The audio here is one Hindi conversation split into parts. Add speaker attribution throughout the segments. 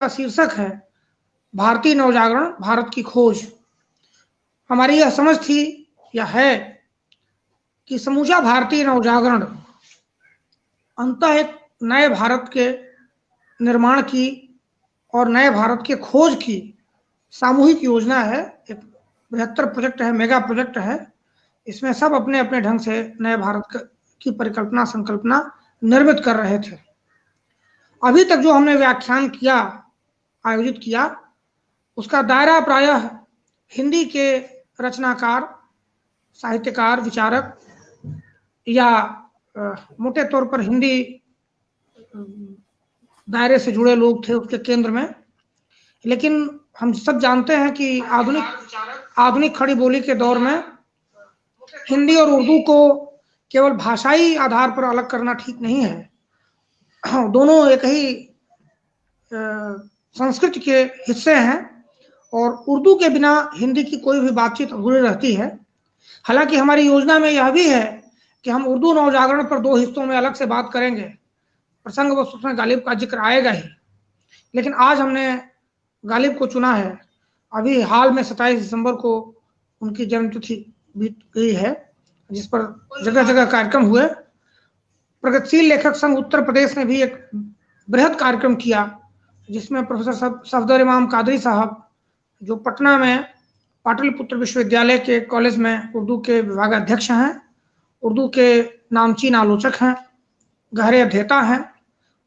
Speaker 1: का शीर्षक है भारतीय नवजागरण, भारत की खोज। हमारी यह समझ थी या है कि समूचा भारतीय नवजागरण अंततः एक नए भारत के निर्माण की और नए भारत के खोज की सामूहिक योजना है। एक बृहत्तर प्रोजेक्ट है, मेगा प्रोजेक्ट है। इसमें सब अपने अपने ढंग से नए भारत की परिकल्पना, संकल्पना निर्मित कर रहे थे। अभी तक जो हमने व्याख्यान किया, आयोजित किया, उसका दायरा प्रायः हिंदी के रचनाकार, साहित्यकार, विचारक या मोटे तौर पर हिंदी दायरे से जुड़े लोग थे उसके केंद्र में। लेकिन हम सब जानते हैं कि आधुनिक खड़ी बोली के दौर में हिंदी और उर्दू को केवल भाषाई आधार पर अलग करना ठीक नहीं है। दोनों एक ही संस्कृति के हिस्से हैं और उर्दू के बिना हिंदी की कोई भी बातचीत अधूरी रहती है। हालांकि हमारी योजना में यह भी है कि हम उर्दू नवजागरण पर दो हिस्सों में अलग से बात करेंगे। प्रसंगवश उसमें गालिब का जिक्र आएगा ही, लेकिन आज हमने गालिब को चुना है। अभी हाल में 27 दिसंबर को उनकी जन्मतिथि बीत गई है, जिस पर जगह जगह कार्यक्रम हुए। प्रगतिशील लेखक संघ उत्तर प्रदेश ने भी एक बृहद कार्यक्रम किया, जिसमें प्रोफेसर सफदर इमाम कादरी साहब, जो पटना में पाटलिपुत्र विश्वविद्यालय के कॉलेज में उर्दू के विभागाध्यक्ष हैं, उर्दू के नामचीन आलोचक हैं, गहरे अध्येता हैं,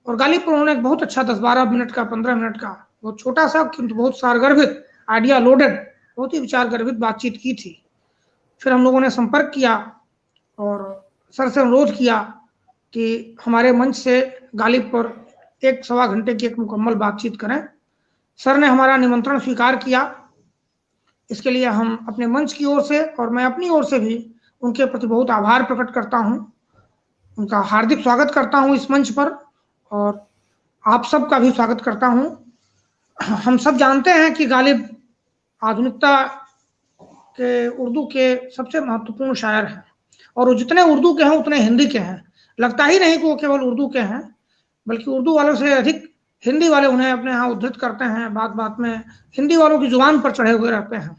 Speaker 1: और गालिब पर उन्होंने एक बहुत अच्छा 10-12 मिनट का, 15 मिनट का, बहुत छोटा सा किंतु बहुत सारगर्भित, आइडिया लोडेड, बहुत ही विचार गर्भित बातचीत की थी। फिर हम लोगों ने संपर्क किया और सर से अनुरोध किया कि हमारे मंच से गालिब पर 1-1.25 घंटे की एक मुकम्मल बातचीत करें। सर ने हमारा निमंत्रण स्वीकार किया। इसके लिए हम अपने मंच की ओर से और मैं अपनी ओर से भी उनके प्रति बहुत आभार प्रकट करता हूं, उनका हार्दिक स्वागत करता हूं इस मंच पर, और आप सबका भी स्वागत करता हूं। हम सब जानते हैं कि गालिब आधुनिकता के उर्दू के सबसे महत्वपूर्ण शायर हैं, और वो जितने उर्दू के हैं उतने हिंदी के हैं। लगता ही नहीं कि वो केवल उर्दू के हैं, बल्कि उर्दू वालों से अधिक हिंदी वाले उन्हें अपने यहाँ उद्धृत करते हैं। बात बात में हिंदी वालों की जुबान पर चढ़े हुए रहते हैं।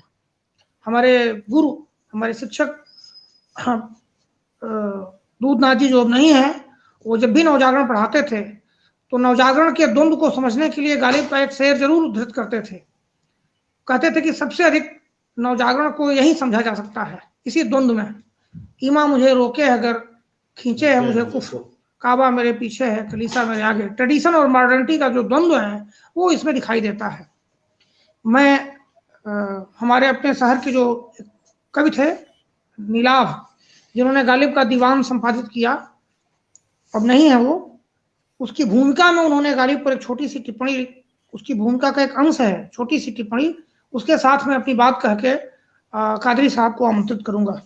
Speaker 1: हमारे गुरु, हमारे शिक्षक दूधनाथ जी, जो अब नहीं है, वो जब भी नवजागरण पढ़ाते थे तो नवजागरण के द्वंद्व को समझने के लिए गालिब का एक शेर जरूर उद्धृत करते थे। कहते थे कि सबसे अधिक नवजागरण को यही समझा जा सकता है, इसी द्वंद्व में। ईमा मुझे रोके अगर, खींचे है मुझे कुफ्र, काबा मेरे पीछे है, कलीसा मेरे आगे। ट्रेडिशन और मॉडर्निटी का जो द्वंद्व है वो इसमें दिखाई देता है। मैं हमारे अपने शहर के जो कवि थे नीलाभ, जिन्होंने गालिब का दीवान संपादित किया, अब नहीं है वो, उसकी भूमिका में उन्होंने गालिब पर एक छोटी सी टिप्पणी, उसकी भूमिका का एक अंश है, छोटी सी टिप्पणी, उसके साथ में अपनी बात कह के कादरी साहब को आमंत्रित करूंगा।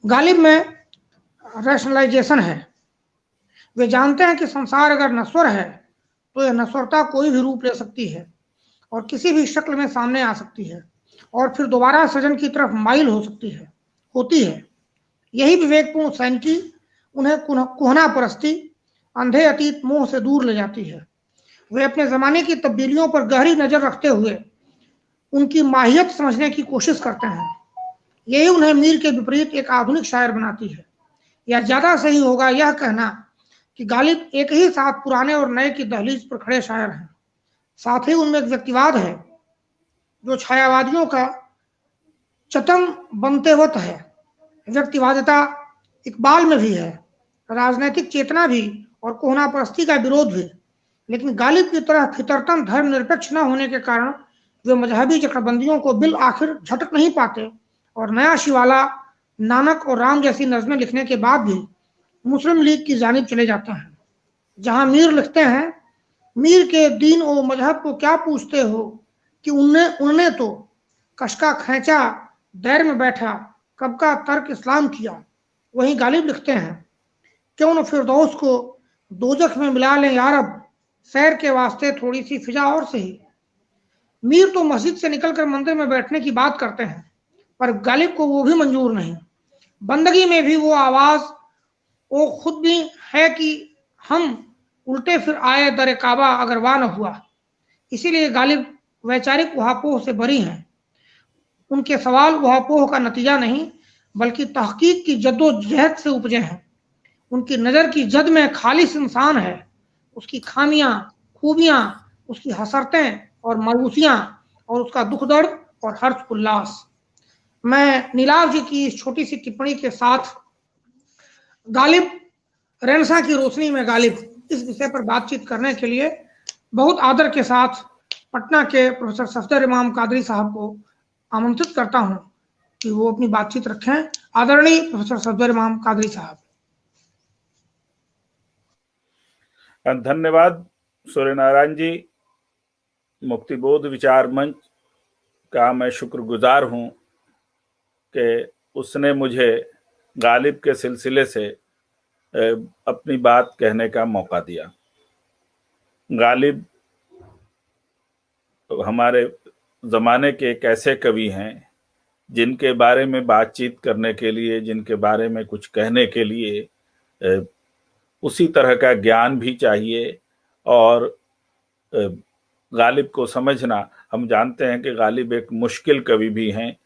Speaker 1: गालिब में रैशनलाइजेशन है। वे जानते हैं कि संसार अगर नश्वर है तो यह नश्वरता कोई भी रूप ले सकती है और किसी भी शक्ल में सामने आ सकती है, और फिर दोबारा सृजन की तरफ माइल होती है। यही विवेकपूर्ण सैनिकी उन्हें कुहना परस्ती, अंधे अतीत मोह से दूर ले जाती है। वे अपने जमाने की तब्दीलियों पर गहरी नजर रखते हुए उनकी माहियत समझने की कोशिश करते हैं। यही उन्हें मीर के विपरीत एक आधुनिक शायर बनाती है। या ज्यादा सही होगा यह कहना कि गालिब एक ही साथ पुराने और नए की दहलीज पर खड़े शायर हैं। साथ ही उनमें एक व्यक्तिवाद है जो छायावादियों का चतम बनतेवत है। व्यक्तिवादिता इकबाल में भी है, राजनैतिक चेतना भी, और कोहना परस्ती का विरोध भी। लेकिन गालिब की तरह फितरतन धर्मनिरपेक्ष न होने के कारण वे मजहबी जकड़बंदियों को बिल आखिर झटक नहीं पाते, और नया शिवाला, नानक और राम जैसी नज़में लिखने के बाद भी मुस्लिम लीग की जानिब चले जाते हैं। जहां मीर लिखते हैं, मीर के दीन ओ मजहब को क्या पूछते हो कि उनने तो कशका खैंचा, दैर में बैठा, कब का तर्क इस्लाम किया। वहीं गालिब लिखते हैं, क्यों न फिरदौस को दोजख में मिला लें यारब, सैर के वास्ते थोड़ी सी फिजा और सही। मीर तो मस्जिद से निकलकर मंदिर में बैठने की बात करते हैं, पर गालिब को वो भी मंजूर नहीं। बंदगी में भी वो आवाज, वो खुद भी है कि हम उल्टे फिर आए दर काबा अगर वाह न हुआ। इसीलिए गालिब वैचारिक उहापोह से बरी हैं। उनके सवाल उहापोह का नतीजा नहीं बल्कि तहकीक की जद्दोजहद से उपजे हैं। उनकी नज़र की जद में खालिस इंसान है, उसकी खामियां, खूबियां, उसकी हसरतें और मायूसियां, और उसका दुख दर्द और हर्ष उल्लास। मैं नीलाव जी की इस छोटी सी टिप्पणी के साथ गालिब, रेनेसां की रोशनी में गालिब, इस विषय पर बातचीत करने के लिए बहुत आदर के साथ पटना के प्रोफेसर सफदर इमाम कादरी साहब को आमंत्रित करता हूं कि वो अपनी बातचीत रखें। आदरणीय प्रोफेसर सफदर इमाम कादरी साहब।
Speaker 2: धन्यवाद सूर्य नारायण जी। मुक्तिबोध विचार मंच का मैं शुक्रगुजार हूं कि उसने मुझे गालिब के सिलसिले से अपनी बात कहने का मौका दिया। गालिब हमारे ज़माने के एक ऐसे कवि हैं जिनके बारे में बातचीत करने के लिए, जिनके बारे में कुछ कहने के लिए उसी तरह का ज्ञान भी चाहिए और गालिब को समझना। हम जानते हैं कि गालिब एक मुश्किल कवि भी हैं,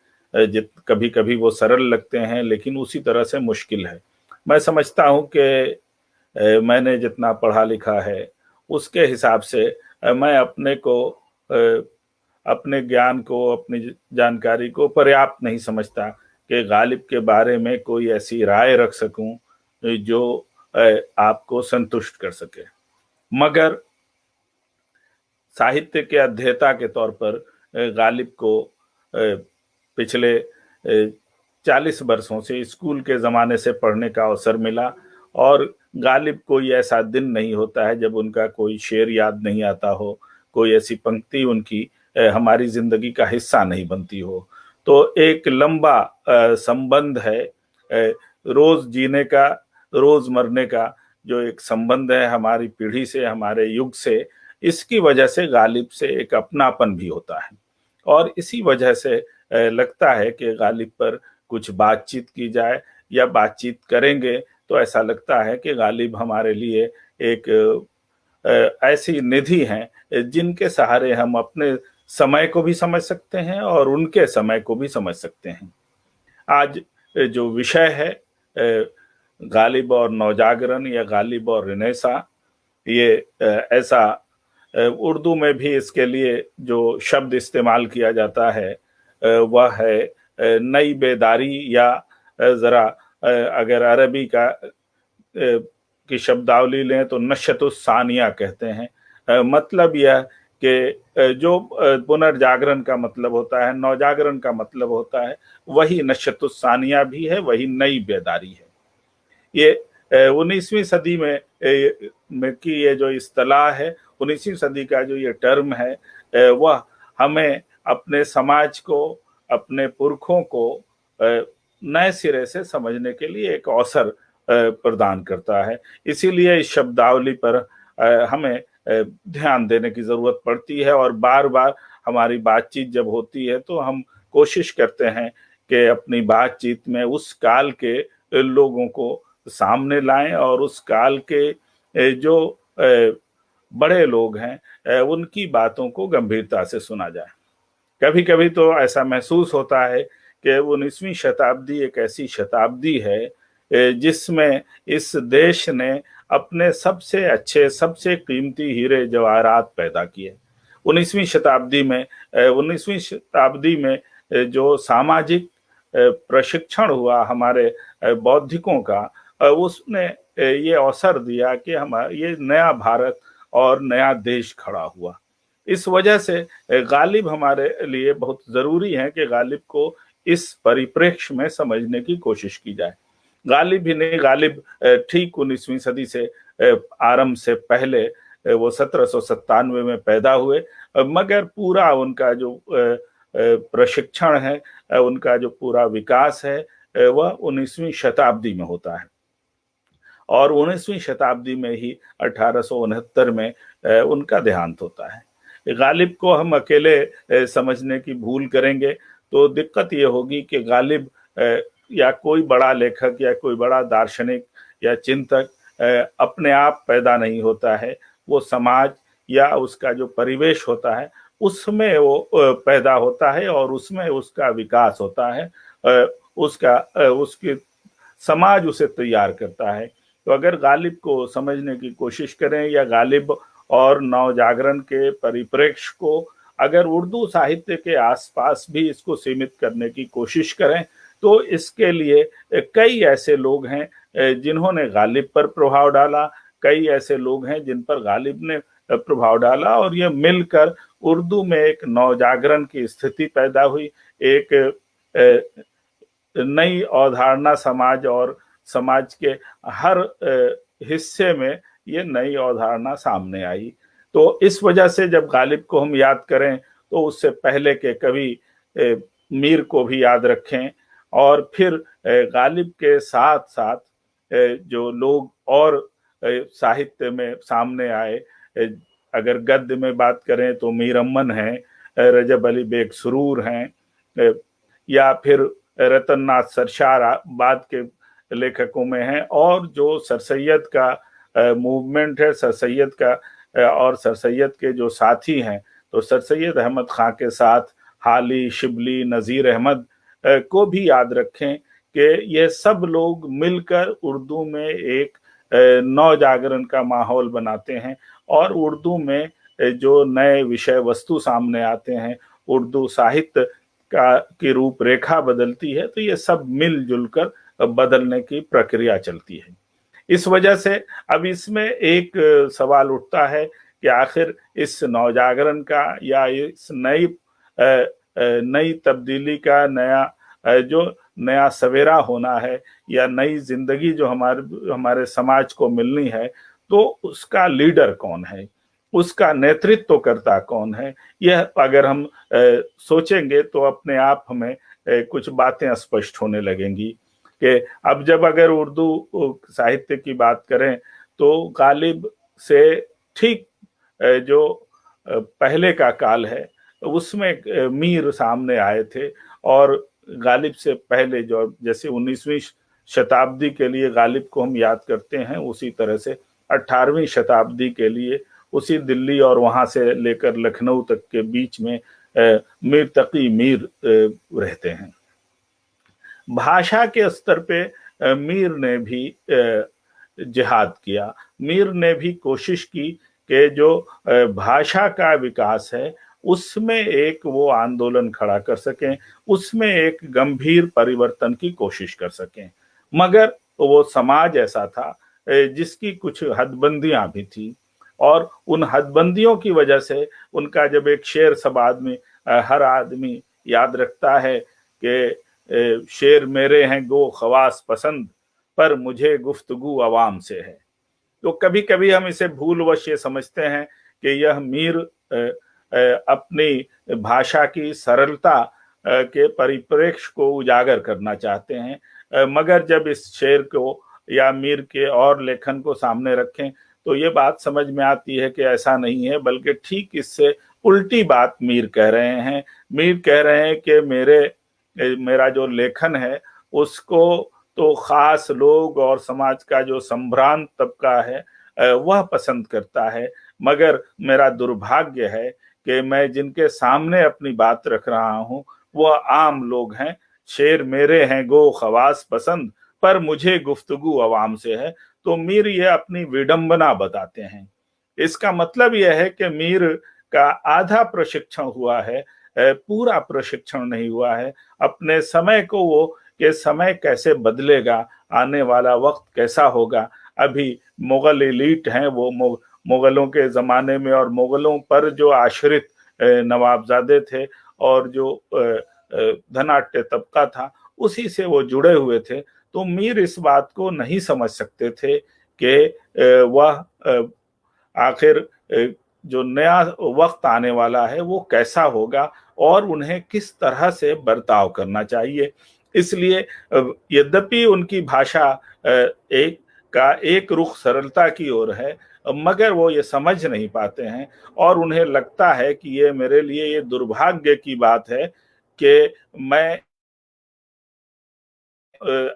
Speaker 2: कभी कभी वो सरल लगते हैं लेकिन उसी तरह से मुश्किल है। मैं समझता हूं कि मैंने जितना पढ़ा लिखा है उसके हिसाब से मैं अपने को, अपने ज्ञान को, अपनी जानकारी को पर्याप्त नहीं समझता कि गालिब के बारे में कोई ऐसी राय रख सकूं जो आपको संतुष्ट कर सके। मगर साहित्य के अध्येता के तौर पर गालिब को पिछले 40 वर्षों से स्कूल के ज़माने से पढ़ने का अवसर मिला और गालिब कोई ऐसा दिन नहीं होता है जब उनका कोई शेर याद नहीं आता हो, कोई ऐसी पंक्ति उनकी हमारी जिंदगी का हिस्सा नहीं बनती हो। तो एक लंबा संबंध है, रोज जीने का, रोज मरने का जो एक संबंध है हमारी पीढ़ी से, हमारे युग से, इसकी वजह से गालिब से एक अपनापन भी होता है। और इसी वजह से लगता है कि गालिब पर कुछ बातचीत की जाए या बातचीत करेंगे तो ऐसा लगता है कि गालिब हमारे लिए एक ऐसी निधि हैं जिनके सहारे हम अपने समय को भी समझ सकते हैं और उनके समय को भी समझ सकते हैं। आज जो विषय है गालिब और नवजागरण या गालिब और रेनेसां, ये ऐसा उर्दू में भी इसके लिए जो शब्द इस्तेमाल किया जाता है वह है नई बेदारी, या ज़रा अगर अरबी का की शब्दावली लें तो नशतुस सानिया कहते हैं। मतलब यह कि जो पुनर्जागरण का मतलब होता है, नवजागरण का मतलब होता है, वही नशतुस सानिया भी है, वही नई बेदारी है। ये 19वीं सदी में की ये जो इस्तिलाह है, 19वीं सदी का जो ये टर्म है, वह हमें अपने समाज को, अपने पुरखों को नए सिरे से समझने के लिए एक अवसर प्रदान करता है। इसीलिए इस शब्दावली पर हमें ध्यान देने की जरूरत पड़ती है और बार बार हमारी बातचीत जब होती है तो हम कोशिश करते हैं कि अपनी बातचीत में उस काल के लोगों को सामने लाएं और उस काल के जो बड़े लोग हैं उनकी बातों को गंभीरता से सुना जाए। कभी कभी तो ऐसा महसूस होता है कि 19वीं शताब्दी एक ऐसी शताब्दी है जिसमें इस देश ने अपने सबसे अच्छे, सबसे कीमती हीरे जवाहरात पैदा किए। 19वीं शताब्दी में जो सामाजिक प्रशिक्षण हुआ हमारे बौद्धिकों का, उसने ये अवसर दिया कि हमारा ये नया भारत और नया देश खड़ा हुआ। इस वजह से गालिब हमारे लिए बहुत जरूरी है कि गालिब को इस परिप्रेक्ष्य में समझने की कोशिश की जाए। गालिब ही नहीं, गालिब ठीक 19वीं सदी से आरंभ से पहले वो 1797 में पैदा हुए, मगर पूरा उनका जो प्रशिक्षण है, उनका जो पूरा विकास है, वह 19वीं शताब्दी में होता है। और 19वीं शताब्दी में ही 1869 में उनका देहांत होता है। गालिब को हम अकेले समझने की भूल करेंगे तो दिक्कत ये होगी कि गालिब या कोई बड़ा लेखक या कोई बड़ा दार्शनिक या चिंतक अपने आप पैदा नहीं होता है। वो समाज या उसका जो परिवेश होता है उसमें वो पैदा होता है और उसमें उसका विकास होता है, उसकी समाज उसे तैयार करता है। तो अगर गालिब को समझने की कोशिश करें या गालिब और नवजागरण के परिप्रेक्ष्य को अगर उर्दू साहित्य के आसपास भी इसको सीमित करने की कोशिश करें तो इसके लिए कई ऐसे लोग हैं जिन्होंने गालिब पर प्रभाव डाला, कई ऐसे लोग हैं जिन पर गालिब ने प्रभाव डाला और ये मिलकर उर्दू में एक नवजागरण की स्थिति पैदा हुई, एक नई अवधारणा समाज और समाज के हर हिस्से में ये नई अवधारणा सामने आई। तो इस वजह से जब गालिब को हम याद करें तो उससे पहले के कवि मीर को भी याद रखें और फिर गालिब के साथ साथ जो लोग और साहित्य में सामने आए, अगर गद्य में बात करें तो मीर अमन हैं, रजब अली बेग सुरूर हैं, या फिर रतन नाथ सरशार बाद के लेखकों में हैं, और जो सर सैयद का मूवमेंट है, सर सैयद का और सर सैयद के जो साथी हैं, तो सर सैयद अहमद खां के साथ हाली, शिबली, नज़ीर अहमद को भी याद रखें कि ये सब लोग मिलकर उर्दू में एक नवजागरण का माहौल बनाते हैं और उर्दू में जो नए विषय वस्तु सामने आते हैं, उर्दू साहित्य की रूपरेखा बदलती है, तो ये सब मिलजुल कर बदलने की प्रक्रिया चलती है। इस वजह से अब इसमें एक सवाल उठता है कि आखिर इस नवजागरण का या इस नई तब्दीली का जो नया सवेरा होना है या नई जिंदगी जो हमारे समाज को मिलनी है, तो उसका लीडर कौन है, उसका नेतृत्व करता कौन है, यह अगर हम सोचेंगे तो अपने आप हमें कुछ बातें स्पष्ट होने लगेंगी कि अब जब अगर उर्दू साहित्य की बात करें तो गालिब से ठीक जो पहले का काल है उसमें मीर सामने आए थे, और गालिब से पहले जो जैसे 19वीं शताब्दी के लिए गालिब को हम याद करते हैं, उसी तरह से 18वीं शताब्दी के लिए उसी दिल्ली और वहां से लेकर लखनऊ तक के बीच में मीर तकी मीर रहते हैं। भाषा के स्तर पे मीर ने भी जिहाद किया, मीर ने भी कोशिश की कि जो भाषा का विकास है उसमें एक वो आंदोलन खड़ा कर सकें, उसमें एक गंभीर परिवर्तन की कोशिश कर सकें, मगर वो समाज ऐसा था जिसकी कुछ हदबंदियां भी थी, और उन हदबंदियों की वजह से उनका जब एक शेर सब आदमी हर आदमी याद रखता है कि शेर मेरे हैं गो खवास पसंद, पर मुझे गुफ्तगू अवाम से है। तो कभी कभी हम इसे भूलवश ये समझते हैं कि यह मीर अपनी भाषा की सरलता के परिप्रेक्ष्य को उजागर करना चाहते हैं, मगर जब इस शेर को या मीर के और लेखन को सामने रखें तो ये बात समझ में आती है कि ऐसा नहीं है, बल्कि ठीक इससे उल्टी बात मीर कह रहे हैं। मीर कह रहे हैं कि मेरा जो लेखन है उसको तो खास लोग और समाज का जो संभ्रांत तबका है वह पसंद करता है, मगर मेरा दुर्भाग्य है कि मैं जिनके सामने अपनी बात रख रहा हूं वह आम लोग हैं। शेर मेरे हैं गो खवास पसंद, पर मुझे गुफ्तगू अवाम से है। तो मीर ये अपनी विडंबना बताते हैं। इसका मतलब यह है कि मीर का आधा प्रशिक्षण हुआ है, पूरा प्रशिक्षण नहीं हुआ है। अपने समय को वो कि समय कैसे बदलेगा, आने वाला वक्त कैसा होगा। अभी मुगल एलीट हैं, वो मुगलों के जमाने में और मुगलों पर जो आश्रित नवाबजादे थे और जो धनाट्य तबका था उसी से वो जुड़े हुए थे। तो मीर इस बात को नहीं समझ सकते थे कि वह आखिर जो नया वक्त आने वाला है वो कैसा होगा और उन्हें किस तरह से बर्ताव करना चाहिए। इसलिए यद्यपि उनकी भाषा एक रुख सरलता की ओर है, मगर वो ये समझ नहीं पाते हैं और उन्हें लगता है कि ये मेरे लिए ये दुर्भाग्य की बात है कि मैं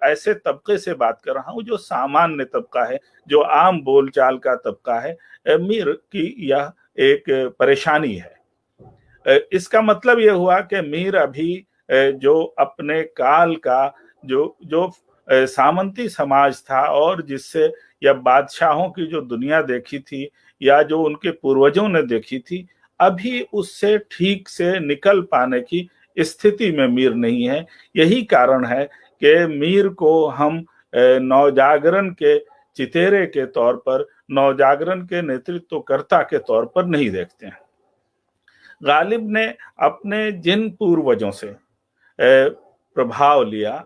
Speaker 2: ऐसे तबके से बात कर रहा हूं जो सामान्य तबका है, जो आम बोलचाल का तबका है। मीर की यह एक परेशानी है। इसका मतलब यह हुआ कि मीर अभी जो अपने काल का जो जो सामंती समाज था और जिससे या बादशाहों की जो दुनिया देखी थी या जो उनके पूर्वजों ने देखी थी, अभी उससे ठीक से निकल पाने की स्थिति में मीर नहीं है। यही कारण है कि मीर को हम नवजागरण के चितेरे के तौर पर, नवजागरण के नेतृत्वकर्ता के तौर पर नहीं देखते हैं। गालिब ने अपने जिन पूर्वजों से प्रभाव लिया,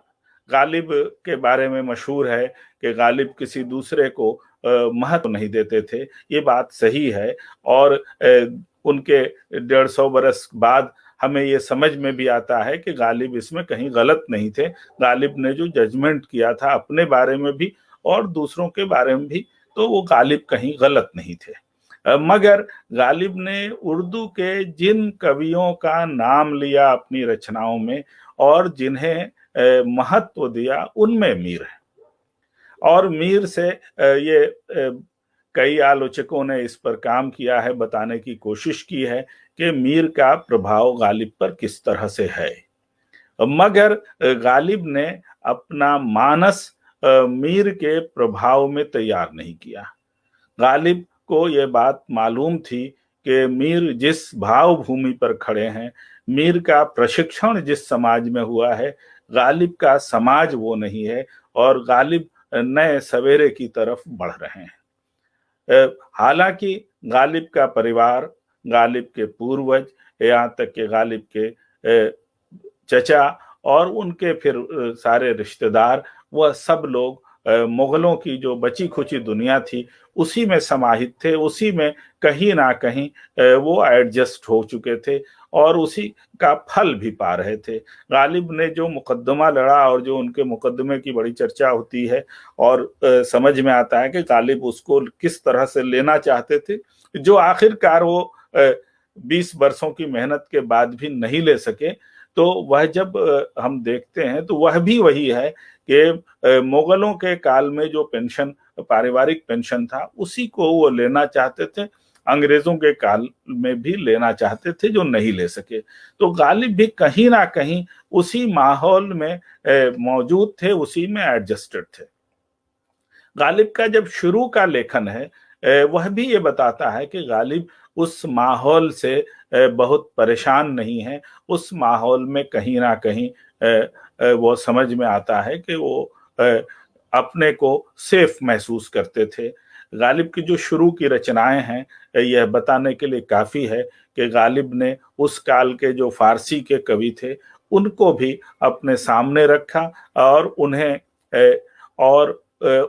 Speaker 2: गालिब के बारे में मशहूर है कि गालिब किसी दूसरे को महत्व नहीं देते थे। ये बात सही है और उनके 150 बरस बाद हमें ये समझ में भी आता है कि गालिब इसमें कहीं गलत नहीं थे। गालिब ने जो जजमेंट किया था अपने बारे में भी और दूसरों के बारे में भी, तो वो गालिब कहीं गलत नहीं थे। मगर गालिब ने उर्दू के जिन कवियों का नाम लिया अपनी रचनाओं में और जिन्हें महत्व दिया, उनमें मीर है। और मीर से ये कई आलोचकों ने इस पर काम किया है, बताने की कोशिश की है कि मीर का प्रभाव गालिब पर किस तरह से है। मगर गालिब ने अपना मानस मीर के प्रभाव में तैयार नहीं किया। गालिब को यह बात मालूम थी कि मीर जिस भाव भूमि पर खड़े हैं, मीर का प्रशिक्षण जिस समाज में हुआ है, गालिब का समाज वो नहीं है और गालिब नए सवेरे की तरफ बढ़ रहे हैं। हालांकि गालिब का परिवार, गालिब के पूर्वज, यहाँ तक कि गालिब के चचा और उनके फिर सारे रिश्तेदार, वह सब लोग मुगलों की जो बची खुची दुनिया थी उसी में समाहित थे, उसी में कहीं ना कहीं वो एडजस्ट हो चुके थे और उसी का फल भी पा रहे थे। गालिब ने जो मुकदमा लड़ा और जो उनके मुकदमे की बड़ी चर्चा होती है और समझ में आता है कि गालिब उसको किस तरह से लेना चाहते थे, जो आखिरकार वो 20 वर्षों की मेहनत के बाद भी नहीं ले सके। तो वह जब हम देखते हैं तो वह भी वही है कि मुगलों के काल में जो पेंशन, पारिवारिक पेंशन था, उसी को वो लेना चाहते थे, अंग्रेजों के काल में भी लेना चाहते थे, जो नहीं ले सके। तो गालिब भी कहीं ना कहीं उसी माहौल में मौजूद थे, उसी में एडजस्टेड थे। गालिब का जब शुरू का लेखन है वह भी ये बताता है कि गालिब उस माहौल से बहुत परेशान नहीं है। उस माहौल में कहीं ना कहीं वो समझ में आता है कि वो अपने को सेफ महसूस करते थे। गालिब की जो शुरू की रचनाएं हैं, यह बताने के लिए काफी है कि गालिब ने उस काल के जो फारसी के कवि थे उनको भी अपने सामने रखा और उन्हें और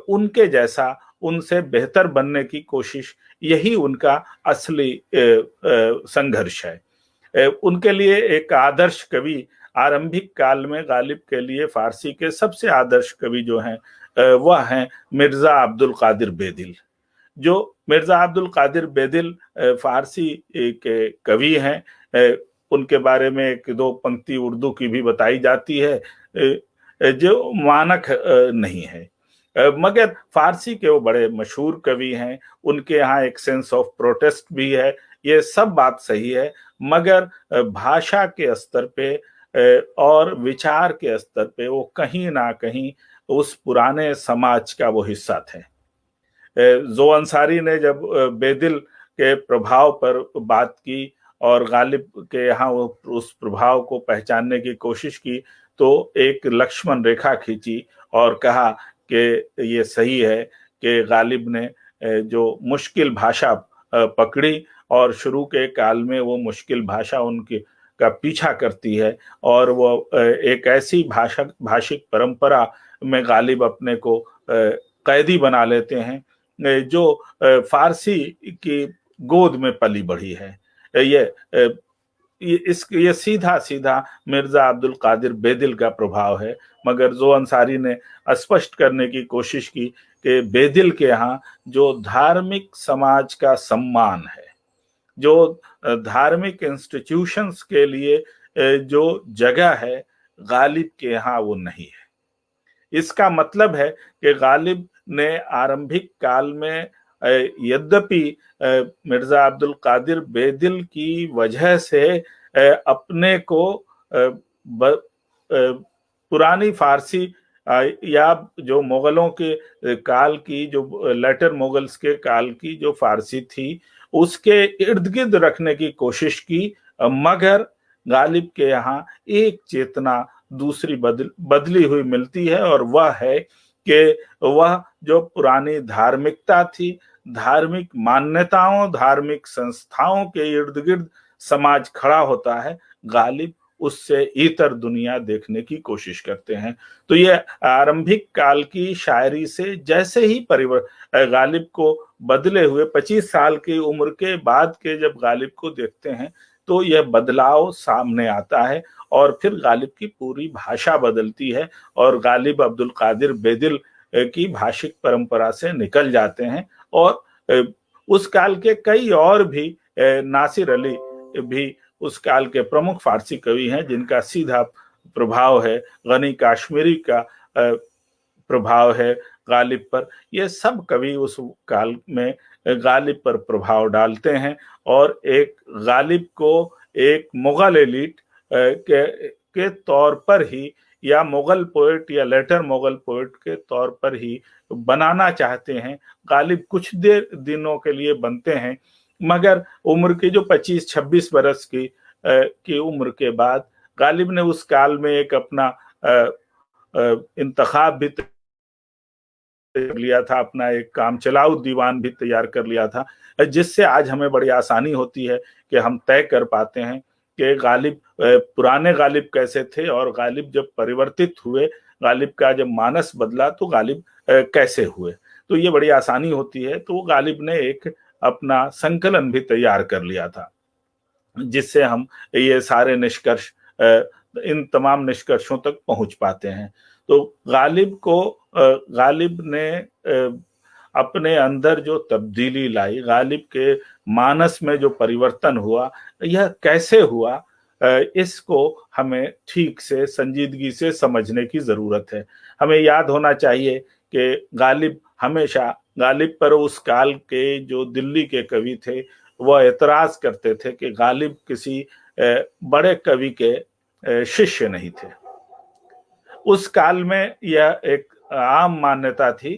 Speaker 2: उनके जैसा, उनसे बेहतर बनने की कोशिश, यही उनका असली संघर्ष है। उनके लिए एक आदर्श कवि, आरंभिक काल में गालिब के लिए फारसी के सबसे आदर्श कवि जो हैं वह हैं मिर्जा अब्दुल कादिर बेदिल। जो मिर्जा अब्दुल कादिर बेदिल फारसी के कवि हैं, उनके बारे में एक दो पंक्ति उर्दू की भी बताई जाती है जो मानक नहीं है, मगर फारसी के वो बड़े मशहूर कवि हैं। उनके यहाँ एक सेंस ऑफ प्रोटेस्ट भी है, ये सब बात सही है, मगर भाषा के स्तर पे और विचार के स्तर पे वो कहीं ना कहीं उस पुराने समाज का वो हिस्सा थे। जो अंसारी ने जब बेदिल के प्रभाव पर बात की और गालिब के यहाँ वो उस प्रभाव को पहचानने की कोशिश की, तो एक लक्ष्मण रेखा खींची और कहा कि ये सही है कि गालिब ने जो मुश्किल भाषा पकड़ी और शुरू के काल में वो मुश्किल भाषा उनकी का पीछा करती है और वो एक ऐसी भाषिक परंपरा में गालिब अपने को कैदी बना लेते हैं जो फारसी की गोद में पली बढ़ी है। ये सीधा सीधा मिर्जा अब्दुल कादिर बेदिल का प्रभाव है। मगर जो अंसारी ने स्पष्ट करने की कोशिश की कि बेदिल के यहाँ जो धार्मिक समाज का सम्मान है, जो धार्मिक इंस्टीट्यूशंस के लिए जो जगह है, गालिब के यहाँ वो नहीं है। इसका मतलब है कि गालिब ने आरंभिक काल में यद्यपि मिर्जा अब्दुल कादिर बेदिल की वजह से अपने को पुरानी फारसी या जो मुगलों के काल की, जो लेटर मुगल्स के काल की जो फारसी थी, उसके इर्द गिर्द रखने की कोशिश की, मगर गालिब के यहाँ एक चेतना दूसरी बदली हुई मिलती है, और वह है कि वह जो पुरानी धार्मिकता थी, धार्मिक मान्यताओं, धार्मिक संस्थाओं के इर्द गिर्द समाज खड़ा होता है, गालिब उससे इतर दुनिया देखने की कोशिश करते हैं। तो ये आरंभिक काल की शायरी से जैसे ही गालिब को बदले हुए 25 साल की उम्र के बाद के जब गालिब को देखते हैं तो यह बदलाव सामने आता है, और फिर गालिब की पूरी भाषा बदलती है और गालिब अब्दुल कादिर बेदिल की भाषिक परंपरा से निकल जाते हैं। और उस काल के कई और भी, नासिर अली भी उस काल के प्रमुख फारसी कवि हैं जिनका सीधा प्रभाव है, गनी काश्मीरी का प्रभाव है गालिब पर। ये सब कवि उस काल में गालिब पर प्रभाव डालते हैं, और एक गालिब को एक मुगल एलिट के तौर पर ही, या मुगल पोएट या लेटर मुगल पोएट के तौर पर ही बनाना चाहते हैं। गालिब कुछ देर दिनों के लिए बनते हैं, मगर उम्र की जो 25-26 बरस की उम्र के बाद गालिब ने उस काल में एक अपना इंतखाब भी लिया था, अपना एक काम चलाऊ दीवान भी तैयार कर लिया था, जिससे आज हमें बड़ी आसानी होती है कि हम तय कर पाते हैं कि गालिब, पुराने गालिब कैसे थे, और गालिब जब परिवर्तित हुए, गालिब का जब मानस बदला तो गालिब कैसे हुए। तो ये बड़ी आसानी होती है। तो गालिब ने एक अपना संकलन भी तैयार कर लिया था, जिससे हम ये सारे निष्कर्ष, इन तमाम निष्कर्षों तक पहुंच पाते हैं। तो गालिब ने अपने अंदर जो तब्दीली लाई, गालिब के मानस में जो परिवर्तन हुआ, यह कैसे हुआ, इसको हमें ठीक से संजीदगी से समझने की जरूरत है। हमें याद होना चाहिए कि गालिब पर उस काल के जो दिल्ली के कवि थे वह एतराज करते थे कि गालिब किसी बड़े कवि के शिष्य नहीं थे। उस काल में यह एक आम मान्यता थी,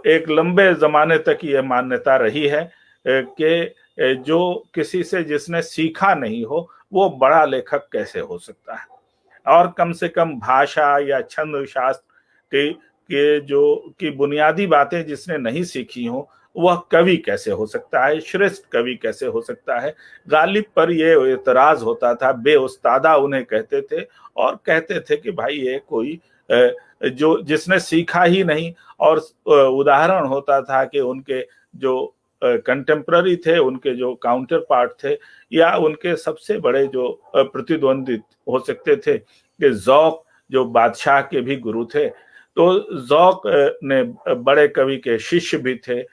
Speaker 2: एक लंबे जमाने तक यह मान्यता रही है कि जो किसी से जिसने सीखा नहीं हो वो बड़ा लेखक कैसे हो सकता है, और कम से कम भाषा या छंद शास्त्र के जो की बुनियादी बातें जिसने नहीं सीखी हो वह कवि कैसे हो सकता है, श्रेष्ठ कवि कैसे हो सकता है। गालिब पर यह एतराज होता था, बेउस्तादा उन्हें कहते थे, और कहते थे कि भाई ये कोई जो जिसने सीखा ही नहीं। और उदाहरण होता था कि उनके जो कंटेम्प्ररी थे, उनके जो काउंटर पार्ट थे, या उनके सबसे बड़े जो प्रतिद्वंदी हो सकते थे, कि ज़ौक़ जो बादशाह के भी गुरु थे, तो ज़ौक़ ने बड़े कवि के शिष्य भी थे,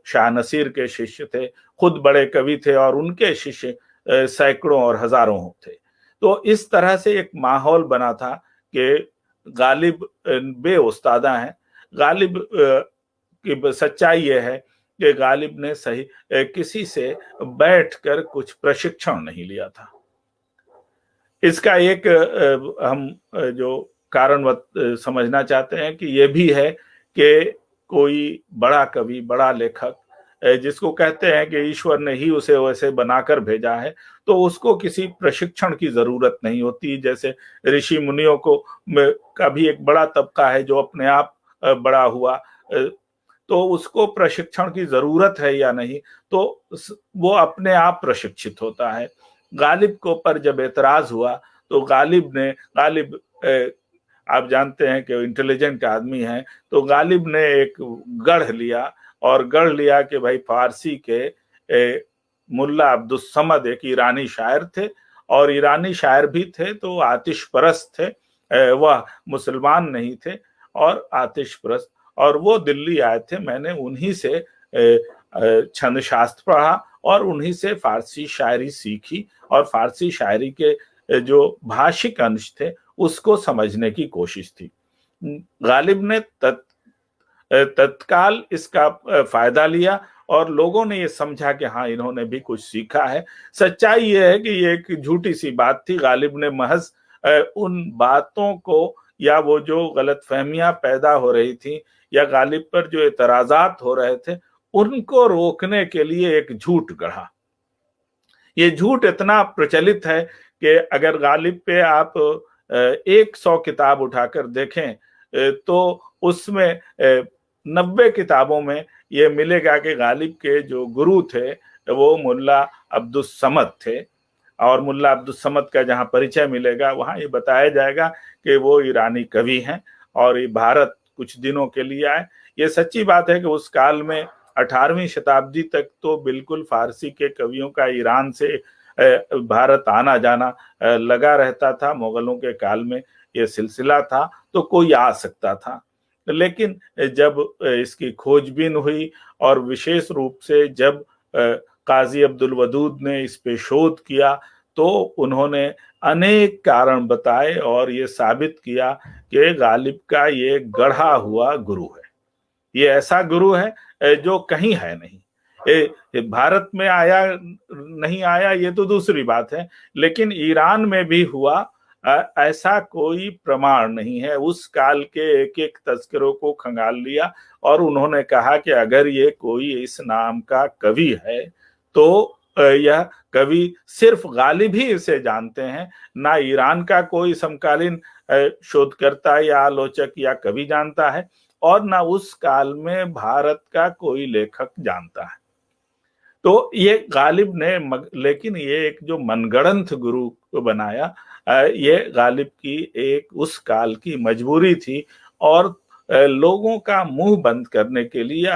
Speaker 2: शाह नसीर के शिष्य थे, खुद बड़े कवि थे, और उनके शिष्य सैकड़ों और हजारों थे। तो इस तरह से एक माहौल बना था कि गालिब बेउस्तादा हैं। गालिब की सच्चाई यह है कि गालिब ने किसी से बैठकर कुछ प्रशिक्षण नहीं लिया था। इसका एक हम जो कारण समझना चाहते हैं कि यह भी है कि कोई बड़ा कवि, बड़ा लेखक, जिसको कहते हैं कि ईश्वर ने ही उसे वैसे बनाकर भेजा है, तो उसको किसी प्रशिक्षण की जरूरत नहीं होती। जैसे ऋषि मुनियों का भी एक बड़ा तबका है जो अपने आप बड़ा हुआ, तो उसको प्रशिक्षण की जरूरत है या नहीं, तो वो अपने आप प्रशिक्षित होता है। गालिब को पर जब एतराज हुआ तो गालिब आप जानते हैं कि इंटेलिजेंट आदमी है, तो गालिब ने एक गढ़ लिया कि भाई फारसी के मुल्ला अब्दुस समद एक ईरानी शायर थे, और ईरानी शायर भी थे तो आतिश परस्त थे, वह मुसलमान नहीं थे और आतिश परस्त, और वो दिल्ली आए थे। मैंने उन्हीं से छंद शास्त्र पढ़ा और उन्हीं से फारसी शायरी सीखी, और फारसी शायरी के जो भाषिक अंश थे उसको समझने की कोशिश थी। गालिब ने तत्काल इसका फायदा लिया और लोगों ने ये समझा कि हाँ, इन्होंने भी कुछ सीखा है। सच्चाई ये है कि ये एक झूठी सी बात थी। गालिब ने महज उन बातों को या वो जो गलतफहमियां पैदा हो रही थी या गालिब पर जो एतराजात हो रहे थे उनको रोकने के लिए एक झूठ गढ़ा। ये झूठ इतना प्रचलित है कि अगर गालिब पे आप 100 किताब उठाकर देखें तो उसमें 90 किताबों में ये मिलेगा कि गालिब के जो गुरु थे वो मुल्ला अब्दुस समद थे। और मुल्ला अब्दुस समद का जहां परिचय मिलेगा वहां ये बताया जाएगा कि वो ईरानी कवि हैं और ये भारत कुछ दिनों के लिए आए। ये सच्ची बात है कि उस काल में 18वीं शताब्दी तक तो बिल्कुल फारसी के कवियों का ईरान से भारत आना जाना लगा रहता था। मुगलों के काल में ये सिलसिला था तो कोई आ सकता था, लेकिन जब इसकी खोजबीन हुई और विशेष रूप से जब काजी अब्दुल वदूद ने इस पे शोध किया तो उन्होंने अनेक कारण बताए और ये साबित किया कि गालिब का ये गढ़ा हुआ गुरु है। ये ऐसा गुरु है जो कहीं है नहीं। भारत में आया नहीं आया ये तो दूसरी बात है, लेकिन ईरान में भी हुआ ऐसा कोई प्रमाण नहीं है। उस काल के एक एक तस्करों को खंगाल लिया और उन्होंने कहा कि अगर ये कोई इस नाम का कवि है तो यह कवि सिर्फ गालिब ही इसे जानते हैं, ना ईरान का कोई समकालीन शोधकर्ता या आलोचक या कवि जानता है और ना उस काल में भारत का कोई लेखक जानता है। तो ये गालिब ने लेकिन ये एक जो मनगढ़ंत गुरु को बनाया, ये गालिब की एक उस काल की मजबूरी थी और लोगों का मुंह बंद करने के लिए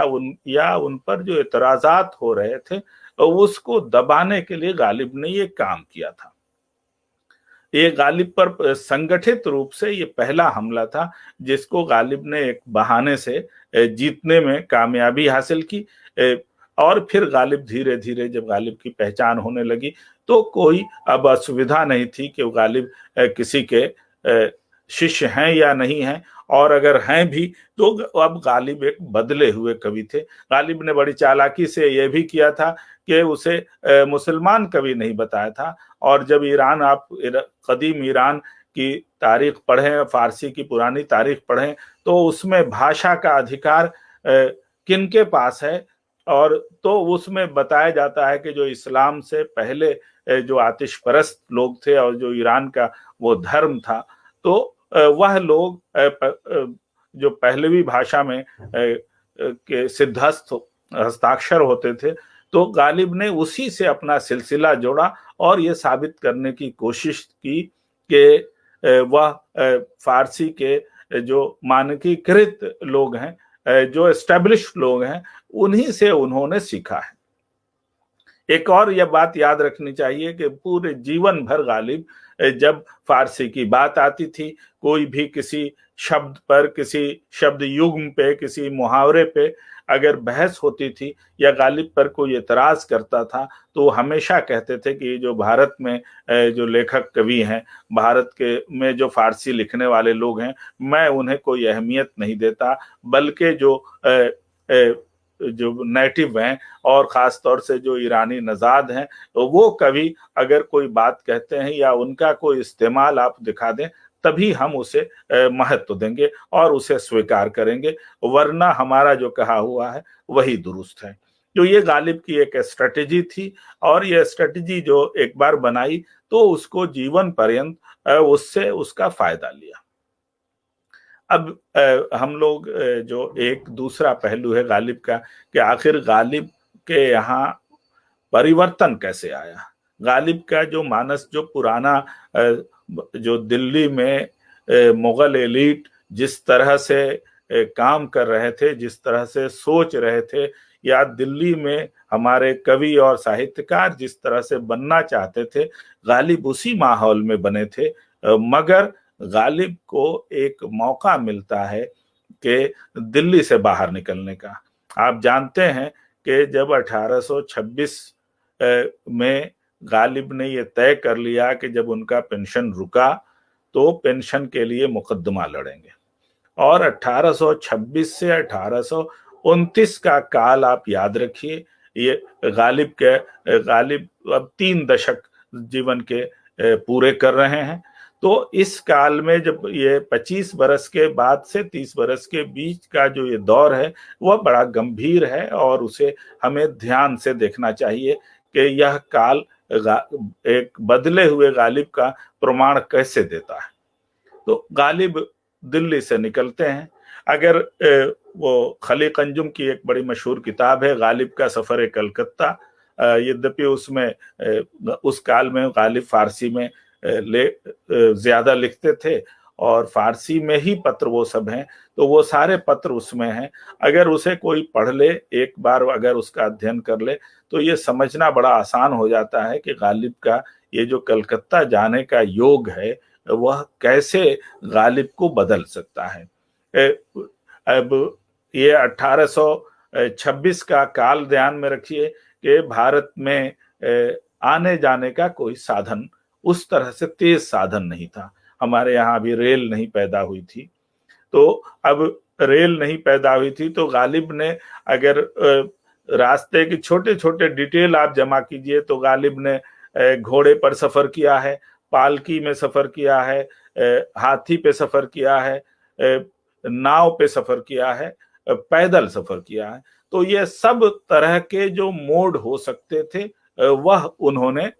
Speaker 2: या उन पर जो एतराजात हो रहे थे उसको दबाने के लिए गालिब ने ये काम किया था। ये गालिब पर संगठित रूप से ये पहला हमला था जिसको गालिब ने एक बहाने से जीतने में कामयाबी हासिल की। और फिर गालिब धीरे धीरे जब गालिब की पहचान होने लगी तो कोई अब असुविधा नहीं थी कि वो गालिब किसी के शिष्य हैं या नहीं हैं, और अगर हैं भी तो अब गालिब एक बदले हुए कवि थे। गालिब ने बड़ी चालाकी से यह भी किया था कि उसे मुसलमान कवि नहीं बताया था। और जब ईरान आप कदीम ईरान की तारीख पढ़ें, फारसी की पुरानी तारीख पढ़ें तो उसमें भाषा का अधिकार किनके पास है, और तो उसमें बताया जाता है कि जो इस्लाम से पहले जो आतिश परस्त लोग थे और जो ईरान का वो धर्म था तो वह लोग जो पहलवी भाषा में के सिद्धहस्त हस्ताक्षर होते थे तो गालिब ने उसी से अपना सिलसिला जोड़ा और ये साबित करने की कोशिश की कि वह फारसी के जो मानकीकृत लोग हैं, जो एस्टेब्लिश्ड लोग हैं, उन्हीं से उन्होंने सीखा है। एक और यह बात याद रखनी चाहिए कि पूरे जीवन भर गालिब जब फारसी की बात आती थी, कोई भी किसी शब्द पर, किसी शब्द युग्म पे, किसी मुहावरे पे अगर बहस होती थी या गालिब पर कोई एतराज करता था तो हमेशा कहते थे कि जो भारत में जो लेखक कवि हैं, भारत के में जो फारसी लिखने वाले लोग हैं, मैं उन्हें कोई अहमियत नहीं देता, बल्कि जो नेटिव हैं और खास तौर से जो ईरानी नजाद हैं तो वो कवि अगर कोई बात कहते हैं या उनका कोई इस्तेमाल आप दिखा दें तभी हम उसे महत्व देंगे और उसे स्वीकार करेंगे, वरना हमारा जो कहा हुआ है वही दुरुस्त है। तो ये गालिब की एक स्ट्रेटेजी थी और ये स्ट्रेटेजी जो एक बार बनाई तो उसको जीवन पर्यंत उससे उसका फायदा लिया। अब हम लोग जो एक दूसरा पहलू है गालिब का कि आखिर गालिब के यहाँ परिवर्तन कैसे आया। गालिब का जो मानस, जो पुराना जो दिल्ली में मुगल एलीट जिस तरह से काम कर रहे थे, जिस तरह से सोच रहे थे, या दिल्ली में हमारे कवि और साहित्यकार जिस तरह से बनना चाहते थे, गालिब उसी माहौल में बने थे। मगर गालिब को एक मौका मिलता है कि दिल्ली से बाहर निकलने का। आप जानते हैं कि जब 1826 में गालिब ने ये तय कर लिया कि जब उनका पेंशन रुका तो पेंशन के लिए मुकदमा लड़ेंगे, और 1826 से 1829 का काल आप याद रखिए। ये गालिब अब 3 दशक जीवन के पूरे कर रहे हैं। तो इस काल में जब ये 25 बरस के बाद से 30 बरस के बीच का जो ये दौर है वह बड़ा गंभीर है और उसे हमें ध्यान से देखना चाहिए कि यह काल एक बदले हुए गालिब का प्रमाण कैसे देता है। तो गालिब दिल्ली से निकलते हैं। अगर वो खली कंजुम की एक बड़ी मशहूर किताब है गालिब का सफर कलकत्ता, यद्यपि उसमें उस काल में गालिब फारसी में ज्यादा लिखते थे और फारसी में ही पत्र वो सब हैं, तो वो सारे पत्र उसमें हैं। अगर उसे कोई पढ़ ले एक बार, अगर उसका अध्ययन कर ले, तो ये समझना बड़ा आसान हो जाता है कि गालिब का ये जो कलकत्ता जाने का योग है वह कैसे गालिब को बदल सकता है। अब ये 1826 का काल ध्यान में रखिए कि भारत में आने जाने का कोई साधन, उस तरह से तेज साधन नहीं था। हमारे यहाँ अभी रेल नहीं पैदा हुई थी। तो अब रेल नहीं पैदा हुई थी तो गालिब ने, अगर रास्ते की छोटे छोटे डिटेल आप जमा कीजिए, तो गालिब ने घोड़े पर सफर किया है, पालकी में सफर किया है, हाथी पे सफर किया है, नाव पे सफर किया है, पैदल सफर किया है। तो ये सब तरह के जो मोड हो सकते थे वह उन्होंने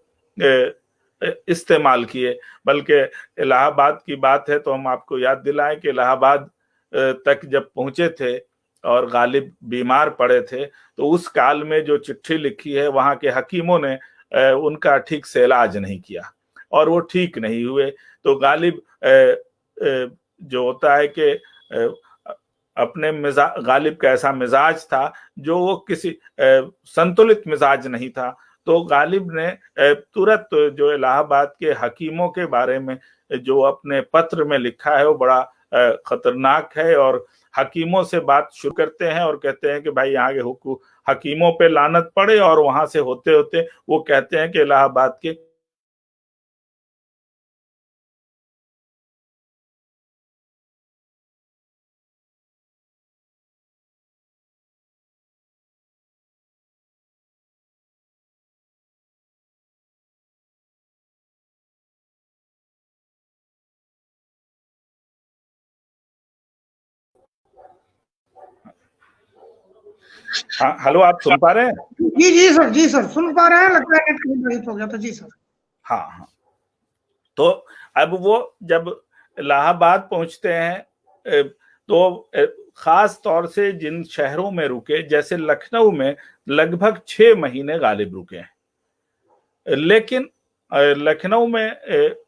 Speaker 2: इस्तेमाल किए। बल्कि इलाहाबाद की बात है तो हम आपको याद दिलाएं कि इलाहाबाद तक जब पहुंचे थे और गालिब बीमार पड़े थे, तो उस काल में जो चिट्ठी लिखी है वहां के हकीमों ने उनका ठीक से इलाज नहीं किया और वो ठीक नहीं हुए। तो गालिब जो होता है कि अपने गालिब का ऐसा मिजाज था जो वो किसी संतुलित मिजाज नहीं था। तो गालिब ने तुरंत जो इलाहाबाद के हकीमों के बारे में जो अपने पत्र में लिखा है वो बड़ा खतरनाक है, और हकीमों से बात शुरू करते हैं और कहते हैं कि भाई यहाँ के हकीमों पे लानत पड़े, और वहां से होते होते वो कहते हैं कि इलाहाबाद के हाँ, हेलो, आप सुन पा रहे हैं?
Speaker 1: जी जी सर, जी सर, सुन पा रहे हैं। लगता है नेट कहीं हो गया था। जी सर।
Speaker 2: हाँ हाँ। तो अब वो जब इलाहाबाद पहुंचते हैं तो खास तौर से जिन शहरों में रुके, जैसे लखनऊ में लगभग 6 महीने गालिब रुके हैं। लेकिन लखनऊ में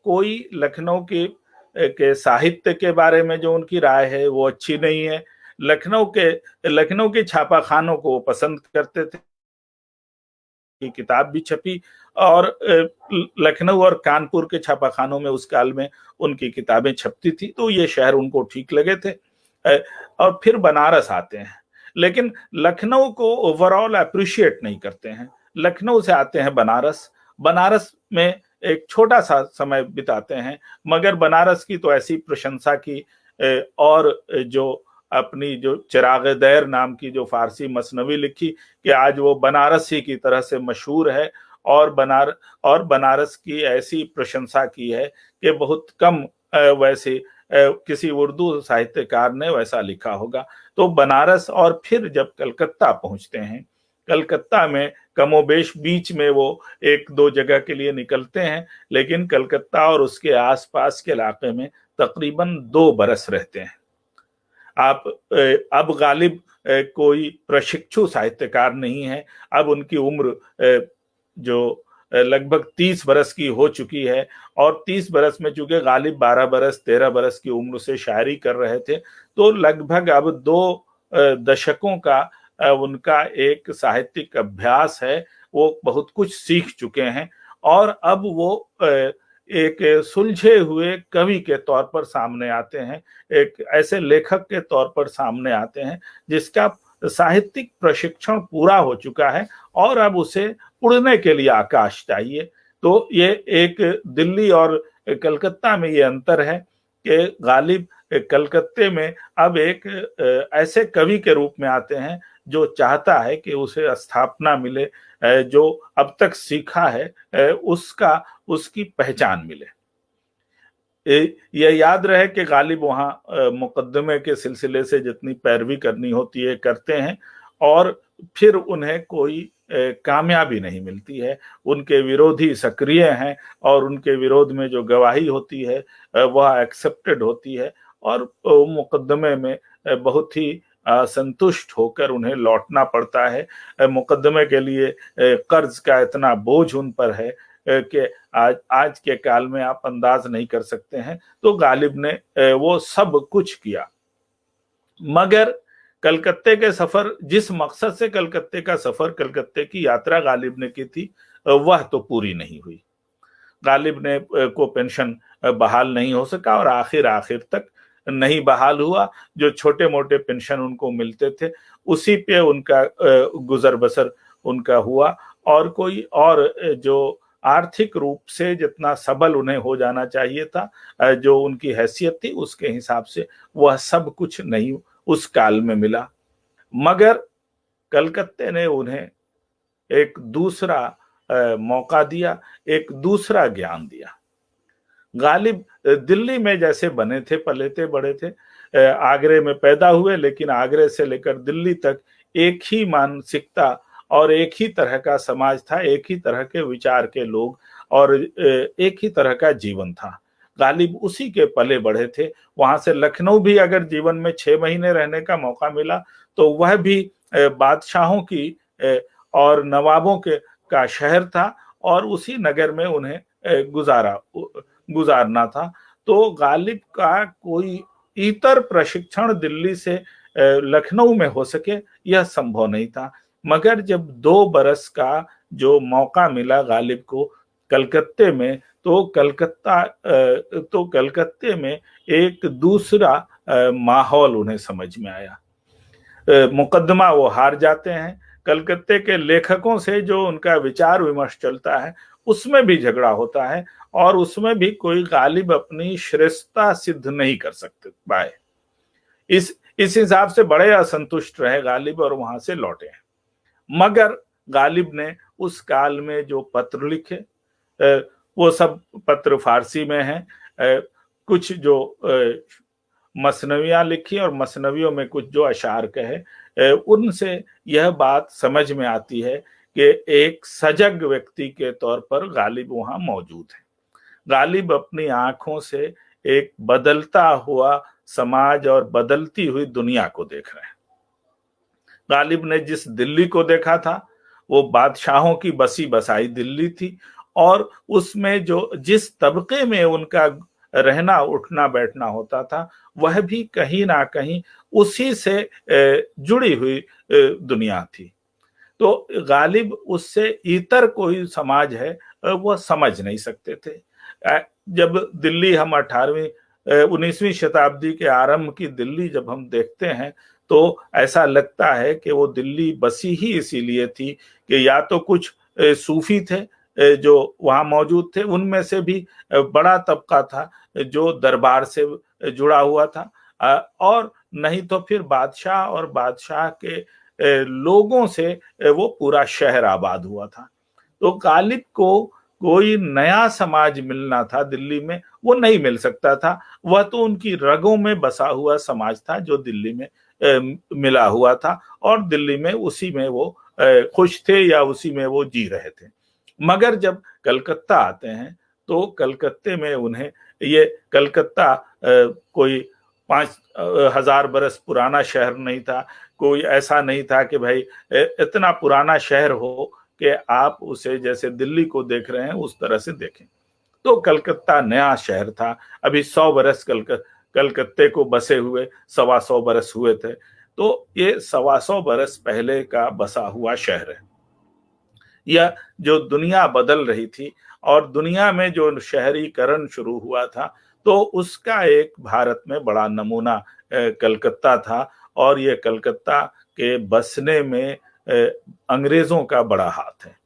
Speaker 2: कोई लखनऊ के साहित्य के बारे में जो उनकी राय है वो अच्छी नहीं है। लखनऊ के छापाखानों को वो पसंद करते थे, की किताब भी छपी, और लखनऊ और कानपुर के छापाखानों में उस काल में उनकी किताबें छपती थी, तो ये शहर उनको ठीक लगे थे। और फिर बनारस आते हैं, लेकिन लखनऊ को ओवरऑल अप्रिशिएट नहीं करते हैं। लखनऊ से आते हैं बनारस, बनारस में एक छोटा सा समय बिताते हैं, मगर बनारस की तो ऐसी प्रशंसा की, और जो अपनी जो चिराग दैर नाम की जो फारसी मसनवी लिखी कि आज वो बनारसी की तरह से मशहूर है, और बनारस की ऐसी प्रशंसा की है कि बहुत कम वैसे किसी उर्दू साहित्यकार ने वैसा लिखा होगा। तो बनारस, और फिर जब कलकत्ता पहुंचते हैं, कलकत्ता में कमोबेश बीच में वो 1-2 जगह के लिए निकलते हैं, लेकिन कलकत्ता और उसके आसपास के इलाके में तकरीबन 2 बरस रहते हैं। अब गालिब कोई प्रशिक्षु साहित्यकार नहीं है। अब उनकी उम्र जो लगभग 30 बरस की हो चुकी है, और 30 बरस में चूंकि गालिब 12 बरस 13 बरस की उम्र से शायरी कर रहे थे, तो लगभग अब 2 दशकों का उनका एक साहित्यिक अभ्यास है। वो बहुत कुछ सीख चुके हैं, और अब वो एक सुलझे हुए कवि के तौर पर सामने आते हैं, एक ऐसे लेखक के तौर पर सामने आते हैं जिसका साहित्यिक प्रशिक्षण पूरा हो चुका है, और अब उसे उड़ने के लिए आकाश चाहिए। तो ये एक दिल्ली और कलकत्ता में ये अंतर है कि गालिब कलकत्ते में अब एक ऐसे कवि के रूप में आते हैं जो चाहता है कि उसे स्थापना मिले, जो अब तक सीखा है उसका उसकी पहचान मिले। यह याद रहे कि गालिब वहां मुकदमे के सिलसिले से जितनी पैरवी करनी होती है करते हैं और फिर उन्हें कोई कामयाबी नहीं मिलती है। उनके विरोधी सक्रिय हैं और उनके विरोध में जो गवाही होती है वह एक्सेप्टेड होती है और मुकदमे में बहुत ही संतुष्ट होकर उन्हें लौटना पड़ता है। मुकदमे के लिए कर्ज का इतना बोझ उन पर है कि आज के काल में आप अंदाज नहीं कर सकते हैं। तो गालिब ने वो सब कुछ किया, मगर कलकत्ते के सफर, जिस मकसद से कलकत्ते का सफर, कलकत्ते की यात्रा गालिब ने की थी, वह तो पूरी नहीं हुई। गालिब ने को पेंशन बहाल नहीं हो सका और आखिर तक नहीं बहाल हुआ। जो छोटे मोटे पेंशन उनको मिलते थे उसी पे उनका गुजर बसर उनका हुआ और कोई और जो आर्थिक रूप से जितना सबल उन्हें हो जाना चाहिए था, जो उनकी हैसियत थी उसके हिसाब से वह सब कुछ नहीं उस काल में मिला। मगर कलकत्ते ने उन्हें एक दूसरा मौका दिया, एक दूसरा ज्ञान दिया। गालिब दिल्ली में जैसे बने थे, पले थे, बड़े थे, आगरे में पैदा हुए, लेकिन आगरे से लेकर दिल्ली तक एक ही मानसिकता और एक ही तरह का समाज था, एक ही तरह के विचार के लोग और एक ही तरह का जीवन था। गालिब उसी के पले बढ़े थे। वहां से लखनऊ भी अगर जीवन में 6 महीने रहने का मौका मिला तो वह भी बादशाहों की और नवाबों के का शहर था और उसी नगर में उन्हें गुजारना था। तो गालिब का कोई इतर प्रशिक्षण दिल्ली से लखनऊ में हो सके यह संभव नहीं था। मगर जब 2 बरस का जो मौका मिला गालिब को कलकत्ते में, तो कलकत्ते में एक दूसरा माहौल उन्हें समझ में आया। मुकदमा वो हार जाते हैं। कलकत्ते के लेखकों से जो उनका विचार विमर्श चलता है उसमें भी झगड़ा होता है और उसमें भी कोई गालिब अपनी श्रेष्ठता सिद्ध नहीं कर सकते पाए। इस हिसाब से बड़े असंतुष्ट रहे गालिब और वहां से लौटे। मगर गालिब ने उस काल में जो पत्र लिखे वो सब पत्र फारसी में हैं। कुछ जो मसनवियां लिखी और मसनवियों में कुछ जो अशार कहे, उनसे यह बात समझ में आती है कि एक सजग व्यक्ति के तौर पर गालिब वहां मौजूद है। गालिब अपनी आंखों से एक बदलता हुआ समाज और बदलती हुई दुनिया को देख रहे हैं। गालिब ने जिस दिल्ली को देखा था वो बादशाहों की बसी बसाई दिल्ली थी और उसमें जो जिस तबके में उनका रहना उठना बैठना होता था वह भी कहीं ना कहीं उसी से जुड़ी हुई दुनिया थी। तो गालिब उससे इतर कोई समाज है वह समझ नहीं सकते थे। जब दिल्ली हम 19वीं शताब्दी के आरंभ की दिल्ली जब हम देखते हैं तो ऐसा लगता है कि वो दिल्ली बसी ही इसीलिए थी कि या तो कुछ सूफी थे जो वहां मौजूद थे, उनमें से भी बड़ा तबका था जो दरबार से जुड़ा हुआ था, और नहीं तो फिर बादशाह और बादशाह के लोगों से वो पूरा शहर आबाद हुआ था। तो गालिब को कोई नया समाज मिलना था दिल्ली में, वो नहीं मिल सकता था। वह तो उनकी रगों में बसा हुआ समाज था जो दिल्ली में मिला हुआ था और दिल्ली में उसी में वो खुश थे या उसी में वो जी रहे थे। मगर जब कलकत्ता आते हैं तो कलकत्ते में उन्हें ये कलकत्ता कोई 5000 बरस पुराना शहर नहीं था। कोई ऐसा नहीं था कि भाई इतना पुराना शहर हो कि आप उसे जैसे दिल्ली को देख रहे हैं उस तरह से देखें। तो कलकत्ता नया शहर था। अभी 100 बरस कलकत्ते को बसे हुए 125 बरस हुए थे। तो ये 125 बरस पहले का बसा हुआ शहर है। यह जो दुनिया बदल रही थी और दुनिया में जो शहरीकरण शुरू हुआ था तो उसका एक भारत में बड़ा नमूना कलकत्ता था और ये कलकत्ता के बसने में अंग्रेजों का बड़ा हाथ है।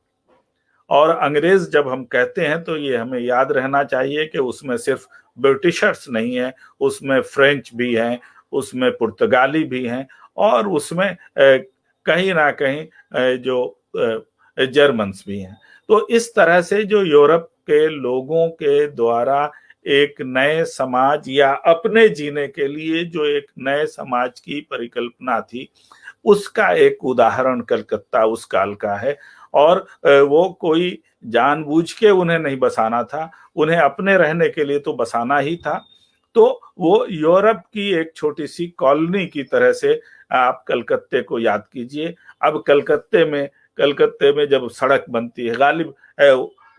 Speaker 2: और अंग्रेज जब हम कहते हैं तो ये हमें याद रहना चाहिए कि उसमें सिर्फ ब्रिटिशर्स नहीं है, उसमें फ्रेंच भी हैं, उसमें पुर्तगाली भी हैं, और उसमें कहीं ना कहीं जो जर्मन्स भी हैं। तो इस तरह से जो यूरोप के लोगों के द्वारा एक नए समाज या अपने जीने के लिए जो एक नए समाज की परिकल्पना थी, उसका एक उदाहरण कलकत्ता उस काल का है। और वो कोई जानबूझ के उन्हें नहीं बसाना था, उन्हें अपने रहने के लिए तो बसाना ही था। तो वो यूरोप की एक छोटी सी कॉलोनी की तरह से आप कलकत्ते को याद कीजिए। अब कलकत्ते में जब सड़क बनती है, गालिब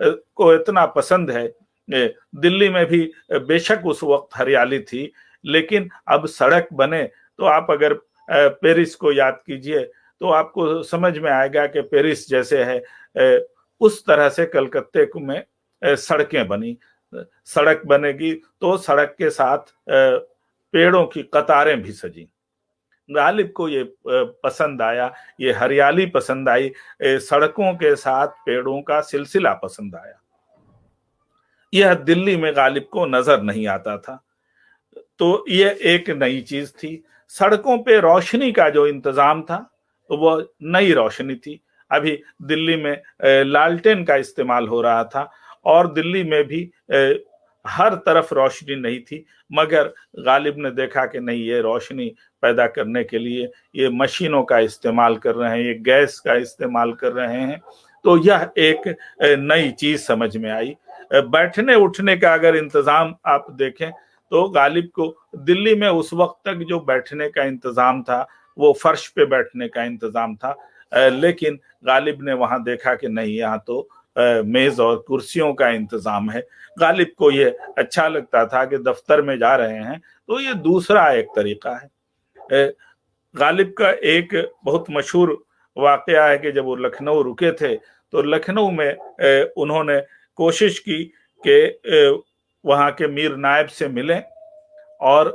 Speaker 2: को इतना पसंद है, दिल्ली में भी बेशक उस वक्त हरियाली थी, लेकिन अब सड़क बने तो आप अगर पेरिस को याद कीजिए तो आपको समझ में आएगा कि पेरिस जैसे है, उस तरह से कलकत्ते में सड़कें बनी। सड़क बनेगी तो सड़क के साथ पेड़ों की कतारें भी सजी। गालिब को ये पसंद आया, ये हरियाली पसंद आई, सड़कों के साथ पेड़ों का सिलसिला पसंद आया। यह दिल्ली में गालिब को नजर नहीं आता था। तो यह एक नई चीज थी। सड़कों पे रोशनी का जो इंतजाम था वो नई रोशनी थी। अभी दिल्ली में लालटेन का इस्तेमाल हो रहा था, और दिल्ली में भी हर तरफ रोशनी नहीं थी, मगर गालिब ने देखा कि नहीं, ये रोशनी पैदा करने के लिए ये मशीनों का इस्तेमाल कर रहे हैं, ये गैस का इस्तेमाल कर रहे हैं। तो यह एक नई चीज समझ में आई। बैठने उठने का अगर इंतजाम आप देखें तो गालिब को दिल्ली में उस वक्त तक जो बैठने का इंतजाम था वो फर्श पे बैठने का इंतजाम था, लेकिन गालिब ने वहां देखा कि नहीं, यहाँ तो मेज और कुर्सियों का इंतजाम है। गालिब को ये अच्छा लगता था कि दफ्तर में जा रहे हैं तो ये दूसरा एक तरीका है। गालिब का एक बहुत मशहूर वाकया है कि जब वो लखनऊ रुके थे तो लखनऊ में उन्होंने कोशिश की कि वहां के मीर नायब से मिलें और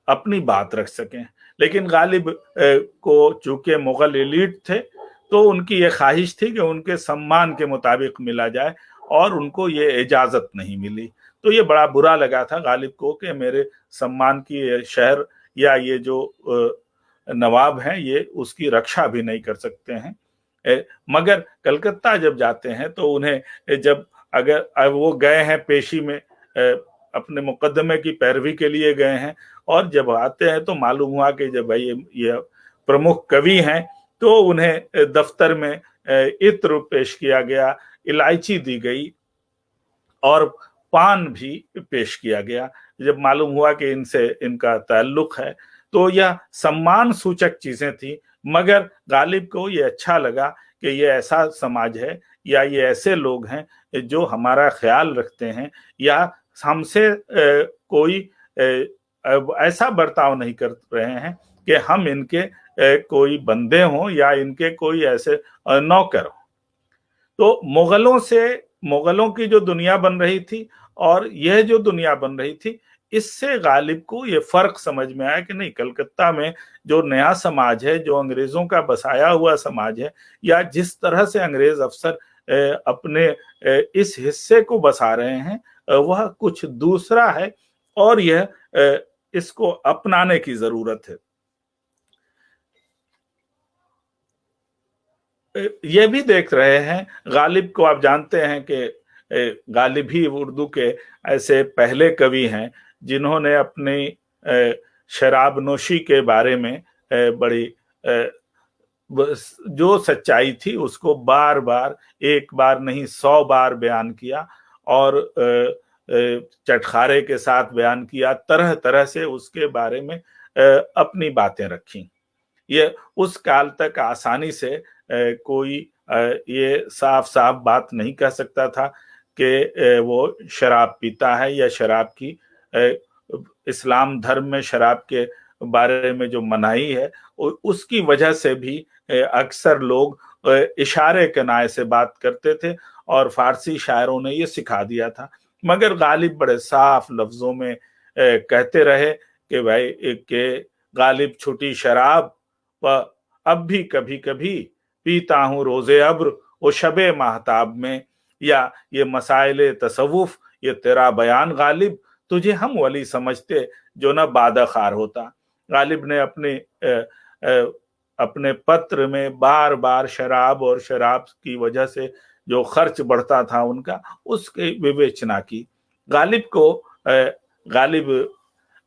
Speaker 2: अपनी बात रख सकें, लेकिन गालिब को चूंकि मुगल एलीट थे तो उनकी ये ख्वाहिश थी कि उनके सम्मान के मुताबिक मिला जाए, और उनको ये इजाजत नहीं मिली। तो ये बड़ा बुरा लगा था गालिब को कि मेरे सम्मान की शहर या ये जो नवाब हैं ये उसकी रक्षा भी नहीं कर सकते हैं। मगर कलकत्ता जब जाते हैं तो उन्हें जब अगर वो गए हैं पेशी में, अपने मुकदमे की पैरवी के लिए गए हैं, और जब आते हैं तो मालूम हुआ कि जब भाई ये प्रमुख कवि हैं तो उन्हें दफ्तर में इत्र पेश किया गया, इलायची दी गई और पान भी पेश किया गया। जब मालूम हुआ कि इनसे इनका ताल्लुक है तो यह सम्मान सूचक चीजें थी, मगर गालिब को ये अच्छा लगा कि ये ऐसा समाज है या ये ऐसे लोग हैं जो हमारा ख्याल रखते हैं, या हमसे कोई ऐसा बर्ताव नहीं कर रहे हैं कि हम इनके कोई बंदे हों या इनके कोई ऐसे नौकर हों। तो मुगलों की जो दुनिया बन रही थी और यह जो दुनिया बन रही थी, इससे गालिब को ये फर्क समझ में आया कि नहीं, कलकत्ता में जो नया समाज है, जो अंग्रेजों का बसाया हुआ समाज है, या जिस तरह से अंग्रेज अफसर अपने इस हिस्से को बसा रहे हैं, वह कुछ दूसरा है, और यह इसको अपनाने की जरूरत है। ये भी देख रहे हैं, गालिब को आप जानते हैं कि गालिब ही उर्दू के ऐसे पहले कवि हैं जिन्होंने अपनी शराब नोशी के बारे में बड़ी जो सच्चाई थी उसको बार बार, एक बार नहीं 100 बार बयान किया, और चटखारे के साथ बयान किया, तरह तरह से उसके बारे में अपनी बातें रखी। ये उस काल तक आसानी से कोई ये साफ साफ बात नहीं कह सकता था कि वो शराब पीता है या शराब की, इस्लाम धर्म में शराब के बारे में जो मनाही है उसकी वजह से भी अक्सर लोग इशारे कनाए से बात करते थे, और फारसी शायरों ने ये सिखा दिया था। मगर गालिब बड़े साफ लफ्जों में कहते रहे कि भाई के गालिब छुटी शराब व अब भी कभी कभी पीता हूँ रोजे अब्र वो शबे महताब में, या ये मसाइले तसव्वुफ ये तेरा बयान गालिब, तुझे हम वली समझते जो ना बादखार होता। गालिब ने अपने पत्र में बार बार शराब और शराब की वजह से जो खर्च बढ़ता था उनका, उसकी विवेचना की। गालिब को गालिब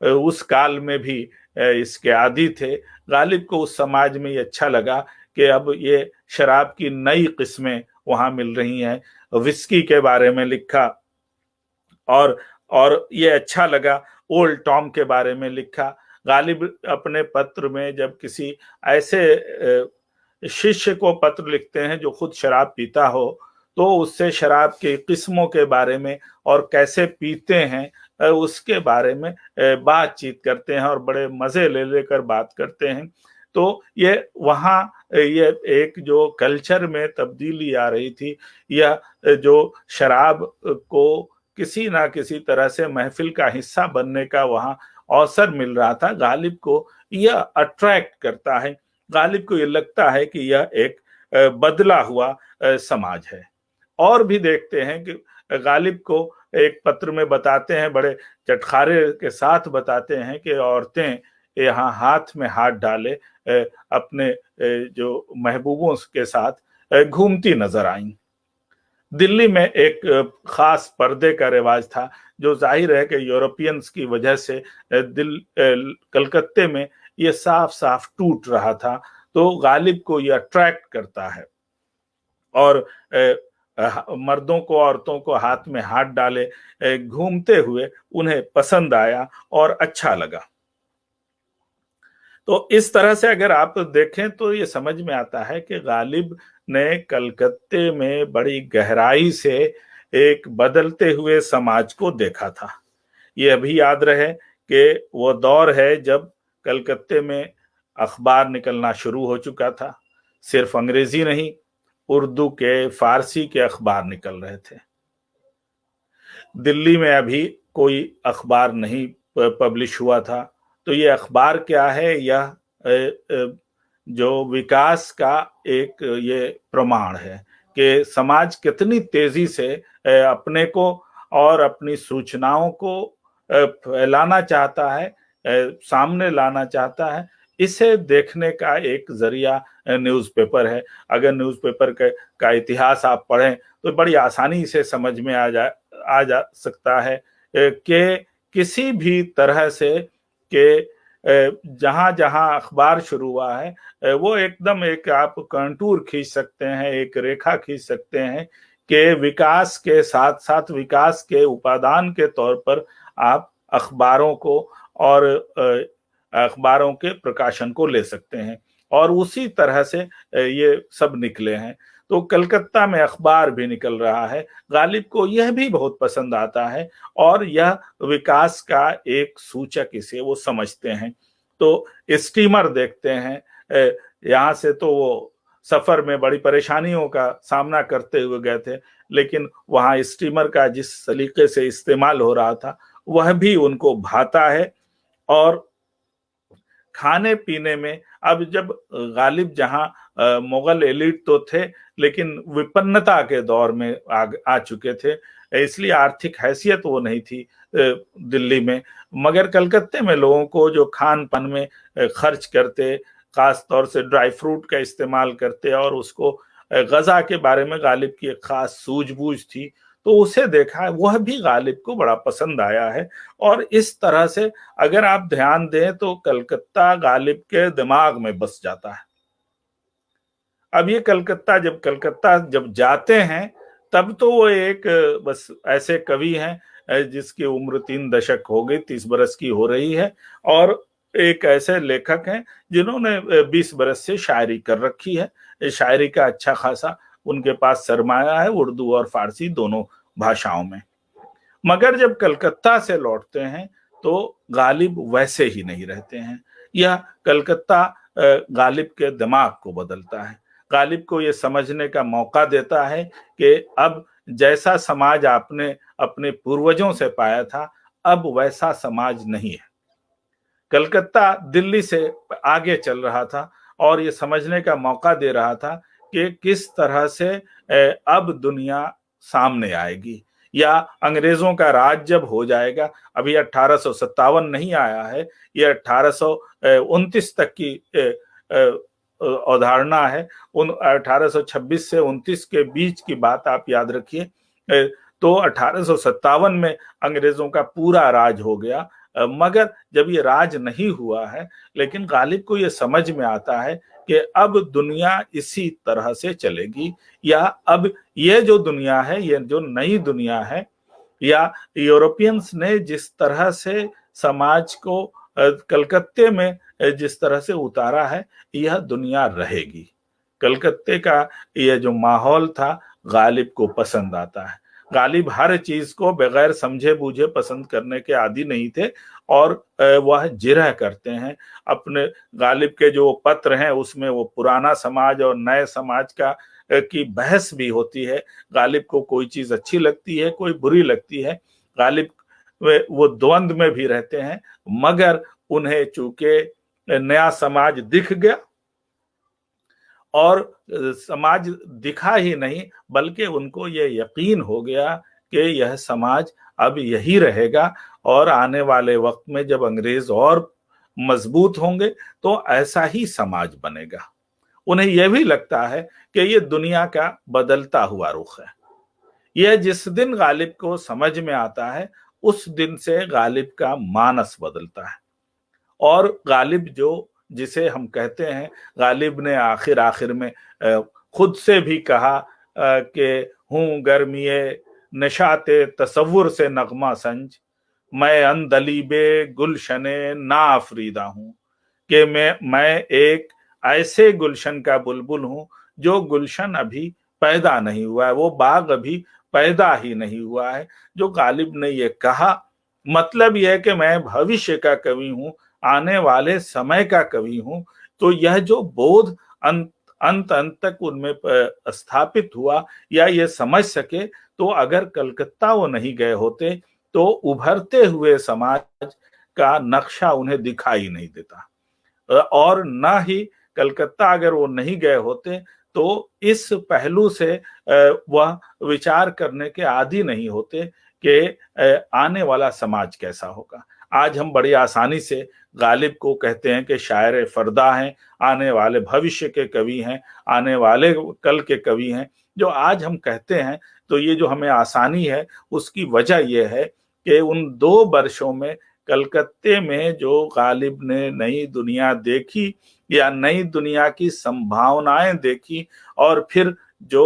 Speaker 2: उस काल में भी इसके आदी थे। गालिब को उस समाज में ये अच्छा लगा कि अब ये शराब की नई किस्में वहां मिल रही हैं। विस्की के बारे में लिखा और ये अच्छा लगा। ओल्ड टॉम के बारे में लिखा। गालिब अपने पत्र में जब किसी ऐसे शिष्य को पत्र लिखते हैं जो खुद शराब पीता हो, तो उससे शराब की किस्मों के बारे में और कैसे पीते हैं उसके बारे में बातचीत करते हैं और बड़े मजे ले लेकर बात करते हैं। तो ये वहाँ ये एक जो कल्चर में तब्दीली आ रही थी, यह जो शराब को किसी ना किसी तरह से महफिल का हिस्सा बनने का वहाँ अवसर मिल रहा था, गालिब को यह अट्रैक्ट करता है। गालिब को ये लगता है कि यह एक बदला हुआ समाज है। और भी देखते हैं कि गालिब को एक पत्र में बताते हैं, बड़े चटखारे के साथ बताते हैं कि औरतें यहाँ हाथ में हाथ डाले अपने जो महबूबों के साथ घूमती नजर आईं। दिल्ली में एक खास पर्दे का रिवाज था जो जाहिर है कि यूरोपियंस की वजह से कलकत्ते में ये साफ साफ टूट रहा था। तो गालिब को ये अट्रैक्ट करता है और मर्दों को, औरतों को हाथ में हाथ डाले घूमते हुए उन्हें पसंद आया और अच्छा लगा। तो इस तरह से अगर आप देखें तो ये समझ में आता है कि गालिब ने कलकत्ते में बड़ी गहराई से एक बदलते हुए समाज को देखा था। ये अभी याद रहे कि वो दौर है जब कलकत्ते में अखबार निकलना शुरू हो चुका था। सिर्फ अंग्रेजी नहीं, उर्दू के, फारसी के अखबार निकल रहे थे। दिल्ली में अभी कोई अखबार नहीं पब्लिश हुआ था। तो ये अखबार क्या है? यह जो विकास का एक ये प्रमाण है कि समाज कितनी तेजी से अपने को और अपनी सूचनाओं को फैलाना चाहता है, सामने लाना चाहता है। इसे देखने का एक जरिया न्यूज़पेपर है। अगर न्यूज़पेपर का इतिहास आप पढ़ें तो बड़ी आसानी से समझ में आ जा सकता है कि किसी भी तरह से कि जहां जहां अखबार शुरू हुआ है वो एकदम एक आप कंटूर खींच सकते हैं, एक रेखा खींच सकते हैं कि विकास के साथ साथ विकास के उपादान के तौर पर आप अखबारों को और अखबारों के प्रकाशन को ले सकते हैं। और उसी तरह से ये सब निकले हैं। तो कलकत्ता में अखबार भी निकल रहा है। गालिब को यह भी बहुत पसंद आता है और यह विकास का एक सूचक इसे वो समझते हैं। तो स्टीमर देखते हैं। यहाँ से तो वो सफर में बड़ी परेशानियों का सामना करते हुए गए थे, लेकिन वहाँ स्टीमर का जिस सलीके से इस्तेमाल हो रहा था वह भी उनको भाता है। और खाने पीने में अब जब गालिब जहां मुगल एलिट तो थे लेकिन विपन्नता के दौर में आ चुके थे, इसलिए आर्थिक हैसियत वो नहीं थी दिल्ली में। मगर कलकत्ते में लोगों को जो खान पान में खर्च करते, खास तौर से ड्राई फ्रूट का इस्तेमाल करते और उसको गजा के बारे में गालिब की एक खास सूझबूझ थी, तो उसे देखा है, वह भी गालिब को बड़ा पसंद आया है। और इस तरह से अगर आप ध्यान दें तो कलकत्ता गालिब के दिमाग में बस जाता है। अब ये कलकत्ता जब जाते हैं तब तो वो एक बस ऐसे कवि हैं जिसकी उम्र 3 दशक हो गई, 30 बरस की हो रही है, और एक ऐसे लेखक हैं जिन्होंने 20 बरस से शायरी कर रखी है। शायरी का अच्छा खासा उनके पास सरमाया है, उर्दू और फारसी दोनों भाषाओं में। मगर जब कलकत्ता से लौटते हैं तो गालिब वैसे ही नहीं रहते हैं। यह कलकत्ता गालिब के दिमाग को बदलता है। गालिब को यह समझने का मौका देता है कि अब जैसा समाज आपने अपने पूर्वजों से पाया था, अब वैसा समाज नहीं है। कलकत्ता दिल्ली से आगे चल रहा था और ये समझने का मौका दे रहा था कि किस तरह से अब दुनिया सामने आएगी। या अंग्रेजों का राज जब हो जाएगा, अभी 1857 नहीं आया है, ये 1829 तक की अवधारणा है। उन 1826 से 29 के बीच की बात आप याद रखिए। तो 1857 में अंग्रेजों का पूरा राज हो गया, मगर जब ये राज नहीं हुआ है, लेकिन गालिब को ये समझ में आता है कि अब दुनिया इसी तरह से चलेगी, या अब ये जो दुनिया है, ये जो नई दुनिया है, या यूरोपियंस ने जिस तरह से समाज को कलकत्ते में जिस तरह से उतारा है, यह दुनिया रहेगी। कलकत्ते का यह जो माहौल था गालिब को पसंद आता है। गालिब हर चीज को बगैर समझे बूझे पसंद करने के आदी नहीं थे, और वह जिरह करते हैं। अपने गालिब के जो पत्र हैं उसमें वो पुराना समाज और नए समाज का की बहस भी होती है। गालिब को कोई चीज अच्छी लगती है, कोई बुरी लगती है। गालिब वो द्वंद्व में भी रहते हैं, मगर उन्हें चूंकि नया समाज दिख गया, और समाज दिखा ही नहीं बल्कि उनको ये यकीन हो गया कि यह समाज अब यही रहेगा, और आने वाले वक्त में जब अंग्रेज और मजबूत होंगे तो ऐसा ही समाज बनेगा। उन्हें यह भी लगता है कि ये दुनिया का बदलता हुआ रुख है। यह जिस दिन गालिब को समझ में आता है, उस दिन से गालिब का मानस बदलता है। और गालिब जो जिसे हम कहते हैं, गालिब ने आखिर आखिर में खुद से भी कहा कि हूं गर्मिये नशाते तसव्वुर से नगमा संज, मैं अंदलीबे गुलशने ना अफरीदा हूं, कि मैं एक ऐसे गुलशन का बुलबुल हूं जो गुलशन अभी पैदा नहीं हुआ है, वो बाग अभी पैदा ही नहीं हुआ है। जो गालिब ने ये कहा, मतलब यह है कि मैं भविष्य का कवि हूं, आने वाले समय का कवि हूं। तो यह जो बोध अंत अंत तक उनमें स्थापित हुआ, या ये समझ सके, तो अगर कलकत्ता वो नहीं गए होते तो उभरते हुए समाज का नक्शा उन्हें दिखाई नहीं देता, और न ही कलकत्ता अगर वो नहीं गए होते तो इस पहलू से वह विचार करने के आदी नहीं होते कि आने वाला समाज कैसा होगा। आज हम बड़ी आसानी से गालिब को कहते हैं कि शायर फरदा हैं, आने वाले भविष्य के कवि हैं, आने वाले कल के कवि हैं। जो आज हम कहते हैं, तो ये जो हमें आसानी है उसकी वजह यह है कि उन 2 वर्षों में कलकत्ते में जो गालिब ने नई दुनिया देखी, या नई दुनिया की संभावनाएं देखी, और फिर जो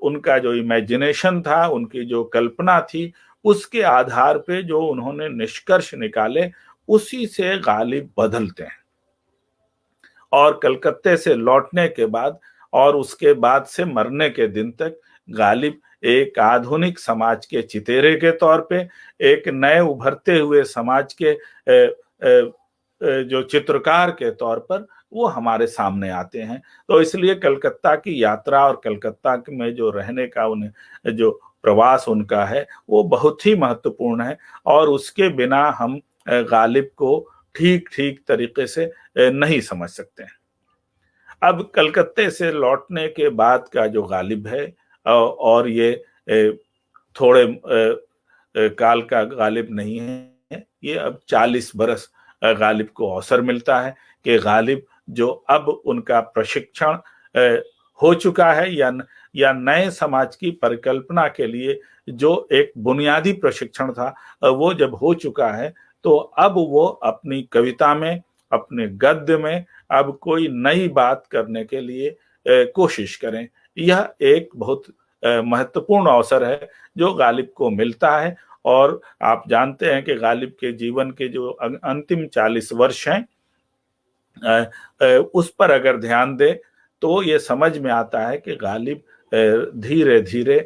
Speaker 2: उनका जो इमेजिनेशन था, उनकी जो कल्पना थी, उसके आधार पे जो उन्होंने निष्कर्ष निकाले, उसी से गालिब बदलते हैं। और कलकत्ते से लौटने के बाद और उसके बाद से मरने के दिन तक गालिब एक आधुनिक समाज के चितेरे के तौर पे, एक नए उभरते हुए समाज के जो चित्रकार के तौर पर वो हमारे सामने आते हैं। तो इसलिए कलकत्ता की यात्रा और कलकत्ता में जो रहने का उन्हें जो प्रवास उनका है, वो बहुत ही महत्वपूर्ण है, और उसके बिना हम गालिब को ठीक ठीक तरीके से नहीं समझ सकते हैं। अब कलकत्ते से लौटने के बाद का जो गालिब है, और ये थोड़े काल का गालिब नहीं है, ये अब 40 बरस गालिब को अवसर मिलता है कि गालिब जो अब उनका प्रशिक्षण हो चुका है, या नए समाज की परिकल्पना के लिए जो एक बुनियादी प्रशिक्षण था, वो जब हो चुका है, तो अब वो अपनी कविता में, अपने गद्य में अब कोई नई बात करने के लिए कोशिश करें। यह एक बहुत महत्वपूर्ण अवसर है जो गालिब को मिलता है। और आप जानते हैं कि गालिब के जीवन के जो अंतिम 40 वर्ष हैं, उस पर अगर ध्यान दें तो ये समझ में आता है कि गालिब धीरे धीरे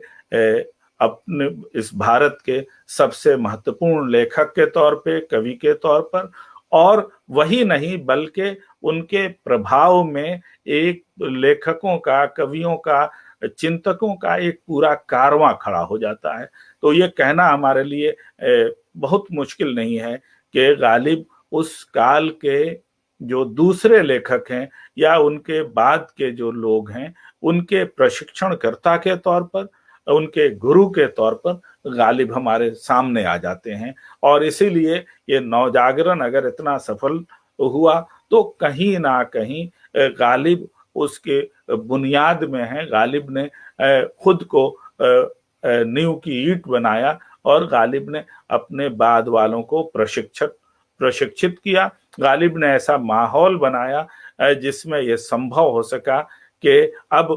Speaker 2: अपने इस भारत के सबसे महत्वपूर्ण लेखक के तौर पे, कवि के तौर पर, और वही नहीं बल्कि उनके प्रभाव में एक लेखकों का, कवियों का, चिंतकों का एक पूरा कारवां खड़ा हो जाता है। तो ये कहना हमारे लिए बहुत मुश्किल नहीं है कि गालिब उस काल के जो दूसरे लेखक हैं या उनके बाद के जो लोग हैं, उनके प्रशिक्षणकर्ता के तौर पर उनके गुरु के तौर पर गालिब हमारे सामने आ जाते हैं। और इसीलिए ये नवजागरण अगर इतना सफल हुआ तो कहीं ना कहीं गालिब उसके बुनियाद में है। गालिब ने खुद को नींव की ईंट बनाया और गालिब ने अपने बाद वालों को प्रशिक्षित किया। गालिब ने ऐसा माहौल बनाया जिसमें यह संभव हो सका कि अब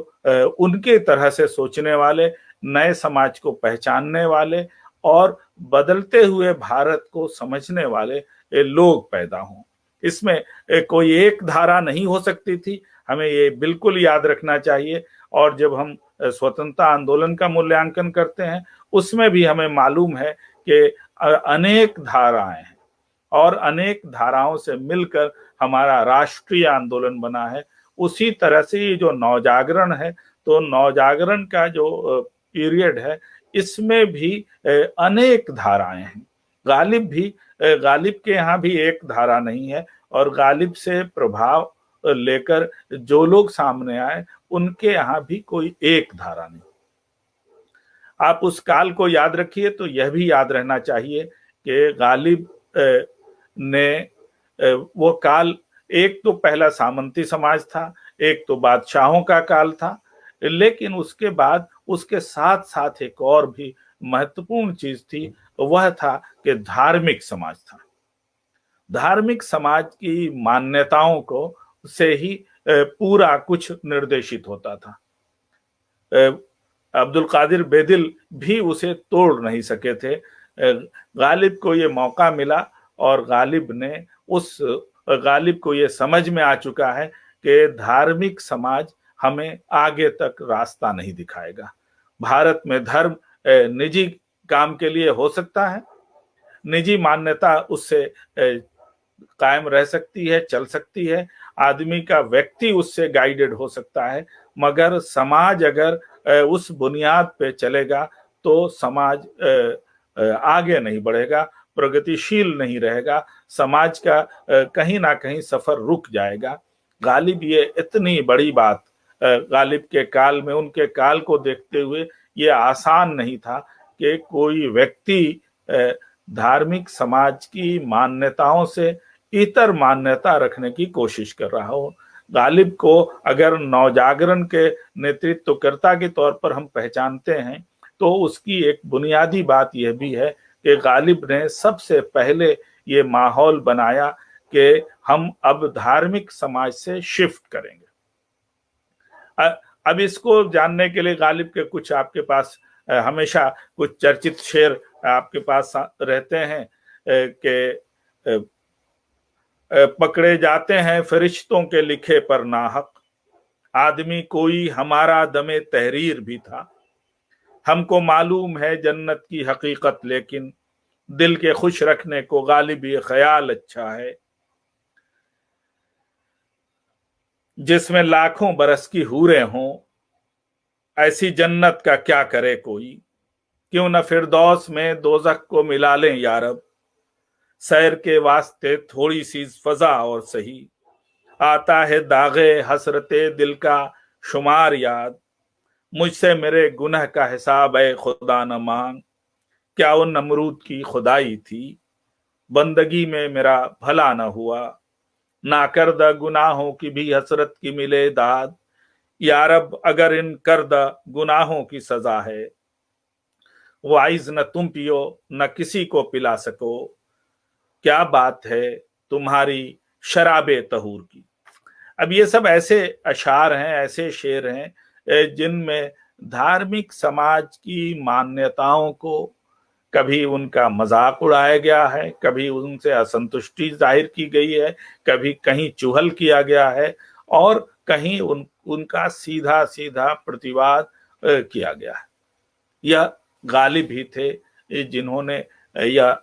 Speaker 2: उनके तरह से सोचने वाले, नए समाज को पहचानने वाले और बदलते हुए भारत को समझने वाले लोग पैदा हों। इसमें कोई एक धारा नहीं हो सकती थी, हमें ये बिल्कुल याद रखना चाहिए। और जब हम स्वतंत्रता आंदोलन का मूल्यांकन करते हैं उसमें भी हमें मालूम है कि अनेक धाराएं हैं और अनेक धाराओं से मिलकर हमारा राष्ट्रीय आंदोलन बना है। उसी तरह से ये जो नवजागरण है, तो नवजागरण का जो पीरियड है इसमें भी अनेक धाराएं हैं। गालिब के यहाँ भी एक धारा नहीं है और गालिब से प्रभाव लेकर जो लोग सामने आए उनके यहाँ भी कोई एक धारा नहीं। आप उस काल को याद रखिए तो यह भी याद रहना चाहिए कि गालिब ने वो काल, एक तो पहला सामंती समाज था, एक तो बादशाहों का काल था, लेकिन उसके बाद उसके साथ साथ एक और भी महत्वपूर्ण चीज थी, वह था कि धार्मिक समाज था। धार्मिक समाज की मान्यताओं को से ही पूरा कुछ निर्देशित होता था। अब्दुल कादिर बेदिल भी उसे तोड़ नहीं सके थे। गालिब को ये मौका मिला और गालिब को ये समझ में आ चुका है कि धार्मिक समाज हमें आगे तक रास्ता नहीं दिखाएगा। भारत में धर्म निजी काम के लिए हो सकता है, निजी मान्यता उससे कायम रह सकती है, चल सकती है, आदमी का व्यक्ति उससे गाइडेड हो सकता है, मगर समाज अगर उस बुनियाद पे चलेगा तो समाज आगे नहीं बढ़ेगा, प्रगतिशील नहीं रहेगा, समाज का कहीं ना कहीं सफर रुक जाएगा। गालिब ये इतनी बड़ी बात गालिब के काल में, उनके काल को देखते हुए ये आसान नहीं था कि कोई व्यक्ति धार्मिक समाज की मान्यताओं से इतर मान्यता रखने की कोशिश कर रहा हो। गालिब को अगर नवजागरण के नेतृत्वकर्ता के तौर पर हम पहचानते हैं तो उसकी एक बुनियादी बात यह भी है कि गालिब ने सबसे पहले ये माहौल बनाया कि हम अब धार्मिक समाज से शिफ्ट करेंगे। अब इसको जानने के लिए गालिब के कुछ आपके पास हमेशा कुछ चर्चित शेर आपके पास रहते हैं कि पकड़े जाते हैं फरिश्तों के लिखे पर नाहक, आदमी कोई हमारा दमे तहरीर भी था, हमको मालूम है जन्नत की हकीकत लेकिन दिल के खुश रखने को गालिब ये ख्याल अच्छा है, जिसमें लाखों बरस की हूरें हों ऐसी जन्नत का क्या करे कोई, क्यों न फिरदौस में दोजख को मिला लें यारब, सैर के वास्ते थोड़ी सी फजा और सही, आता है दागे हसरते दिल का शुमार याद, मुझसे मेरे गुनह का हिसाब है खुदा न मांग, क्या वो नमरूद की खुदाई थी, बंदगी में मेरा भला न हुआ, ना करदा गुनाहों की भी हसरत की मिले दाद, यारब अगर इन करदा गुनाहों की सजा है, वाइज न तुम पियो न किसी को पिला सको, क्या बात है तुम्हारी शराबे तहूर की। अब ये सब ऐसे अशार हैं, ऐसे शेर हैं जिनमें धार्मिक समाज की मान्यताओं को कभी उनका मजाक उड़ाया गया है, कभी उनसे असंतुष्टि जाहिर की गई है, कभी कहीं चुहल किया गया है और कहीं उनका सीधा सीधा प्रतिवाद किया गया है। यह गालिब ही थे जिन्होंने यह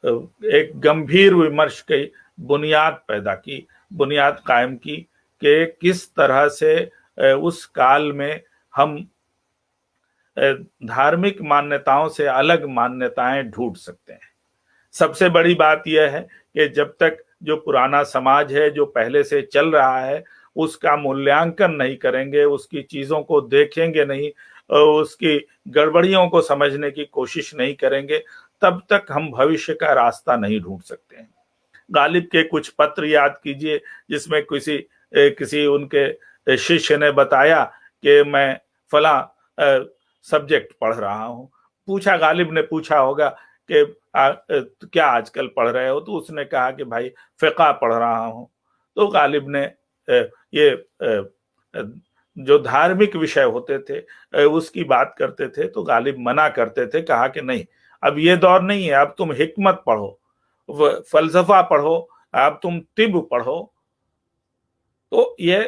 Speaker 2: एक गंभीर विमर्श की बुनियाद पैदा की, बुनियाद कायम की कि किस तरह से उस काल में हम धार्मिक मान्यताओं से अलग मान्यताएं ढूंढ सकते हैं। सबसे बड़ी बात यह है कि जब तक जो पुराना समाज है, जो पहले से चल रहा है, उसका मूल्यांकन नहीं करेंगे, उसकी चीजों को देखेंगे नहीं, उसकी गड़बड़ियों को समझने की कोशिश नहीं करेंगे, तब तक हम भविष्य का रास्ता नहीं ढूंढ सकते हैं। गालिब के कुछ पत्र याद कीजिए, जिसमें किसी उनके शिष्य ने बताया कि मैं फला सब्जेक्ट पढ़ रहा हूं। पूछा, गालिब ने पूछा होगा कि क्या आजकल पढ़ रहे हो? तो उसने कहा कि भाई फिक़ा पढ़ रहा हूं। तो गालिब ने ये जो धार्मिक विषय होते थे उसकी बात करते थे, तो गालिब मना करते थे, कहा कि नहीं, अब ये दौर नहीं है, अब तुम हिकमत पढ़ो, फलसफा पढ़ो, अब तुम तिब पढ़ो, तो ये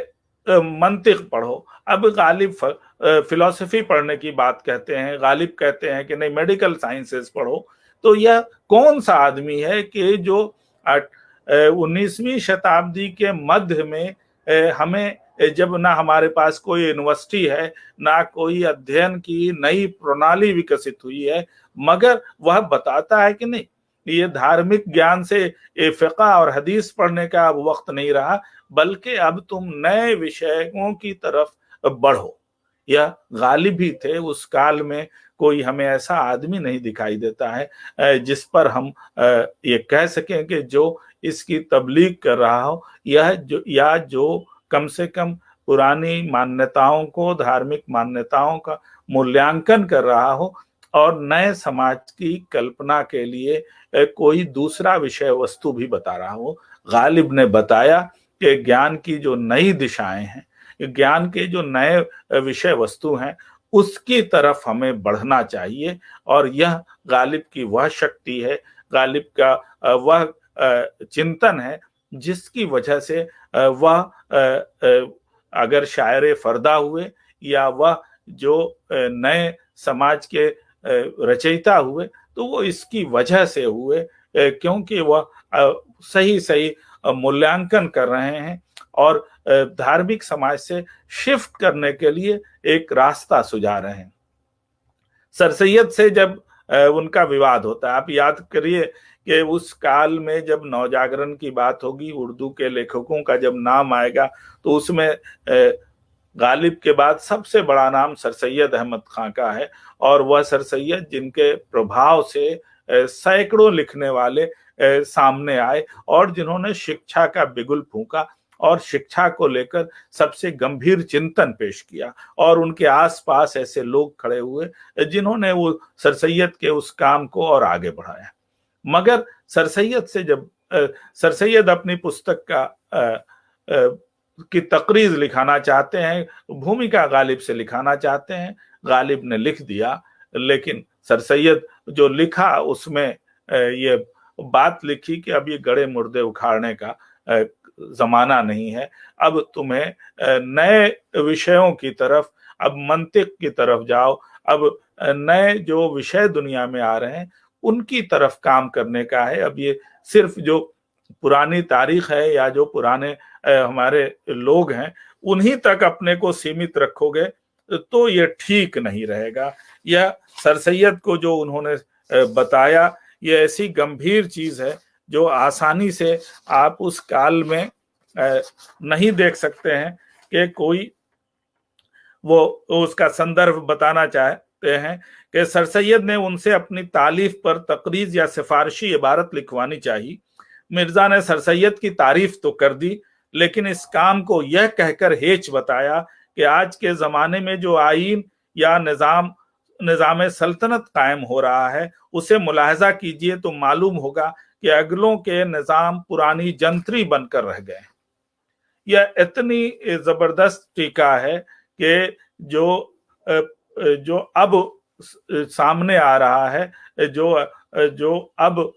Speaker 2: मंतिक पढ़ो। अब गालिब फिलॉसफी पढ़ने की बात कहते हैं, गालिब कहते हैं कि नहीं, मेडिकल साइंसेस पढ़ो। तो यह कौन सा आदमी है कि जो 19वीं शताब्दी के मध्य में हमें, जब ना हमारे पास कोई यूनिवर्सिटी है, ना कोई अध्ययन की नई प्रणाली विकसित हुई है, मगर वह बताता है कि नहीं, ये धार्मिक ज्ञान से फिक़ा और हदीस पढ़ने का अब वक्त नहीं रहा, बल्कि अब तुम नए विषयों की तरफ बढ़ो। यह गालिब ही थे उस काल में। कोई हमें ऐसा आदमी नहीं दिखाई देता है जिस पर हम ये कह सकें कि जो इसकी तबलीग कर रहा हो, या जो कम से कम पुरानी मान्यताओं को, धार्मिक मान्यताओं का मूल्यांकन कर रहा हो और नए समाज की कल्पना के लिए कोई दूसरा विषय वस्तु भी बता रहा हो। गालिब ने बताया कि ज्ञान की जो नई दिशाएं हैं, ज्ञान के जो नए विषय वस्तु हैं, उसकी तरफ हमें बढ़ना चाहिए। और यह गालिब की वह शक्ति है, गालिब का वह चिंतन है, जिसकी वजह से वह अगर शायर फरदा हुए या वह जो नए समाज के रचयिता हुए, तो वो इसकी वजह से हुए, क्योंकि वह सही सही मूल्यांकन कर रहे हैं और धार्मिक समाज से शिफ्ट करने के लिए एक रास्ता सुझा रहे हैं। सर सैयद से जब उनका विवाद होता है, आप याद करिए कि उस काल में जब नवजागरण की बात होगी, उर्दू के लेखकों का जब नाम आएगा, तो उसमें गालिब के बाद सबसे बड़ा नाम सर सैयद अहमद खां का है। और वह सर सैयद जिनके प्रभाव से सैकड़ों लिखने वाले सामने आए और जिन्होंने शिक्षा का बिगुल फूंका और शिक्षा को लेकर सबसे गंभीर चिंतन पेश किया, और उनके आसपास ऐसे लोग खड़े हुए जिन्होंने वो सर सैयद के उस काम को और आगे बढ़ाया। मगर सर सैयद से जब सर सैयद अपनी पुस्तक की तकरीज लिखाना चाहते हैं, भूमिका गालिब से लिखाना चाहते हैं, गालिब ने लिख दिया, लेकिन सर सैयद जो लिखा उसमें ये बात लिखी कि अब ये गड़े मुर्दे उखाड़ने का जमाना नहीं है, अब तुम्हें नए विषयों की तरफ, अब मंतिक की तरफ जाओ, अब नए जो विषय दुनिया में आ रहे हैं उनकी तरफ काम करने का है। अब ये सिर्फ जो पुरानी तारीख है या जो पुराने हमारे लोग हैं उन्हीं तक अपने को सीमित रखोगे तो ये ठीक नहीं रहेगा। यह सर सैयद को जो उन्होंने बताया, ये ऐसी गंभीर चीज है जो आसानी से आप उस काल में नहीं देख सकते हैं कि कोई वो उसका संदर्भ बताना चाहते हैं कि सर सैयद ने उनसे अपनी तारीफ पर तकरीज या सिफारिशी इबारत लिखवानी चाहिए। मिर्जा ने सर सैयद की तारीफ तो कर दी, लेकिन इस काम को यह कहकर हेच बताया कि आज के जमाने में जो आईन या निजाम सल्तनत कायम हो रहा है उसे मुलाहजा कीजिए तो मालूम होगा कि अगलों के निजाम पुरानी जंतरी बनकर रह गए। यह इतनी जबरदस्त टीका है कि जो अब सामने आ रहा है, जो अब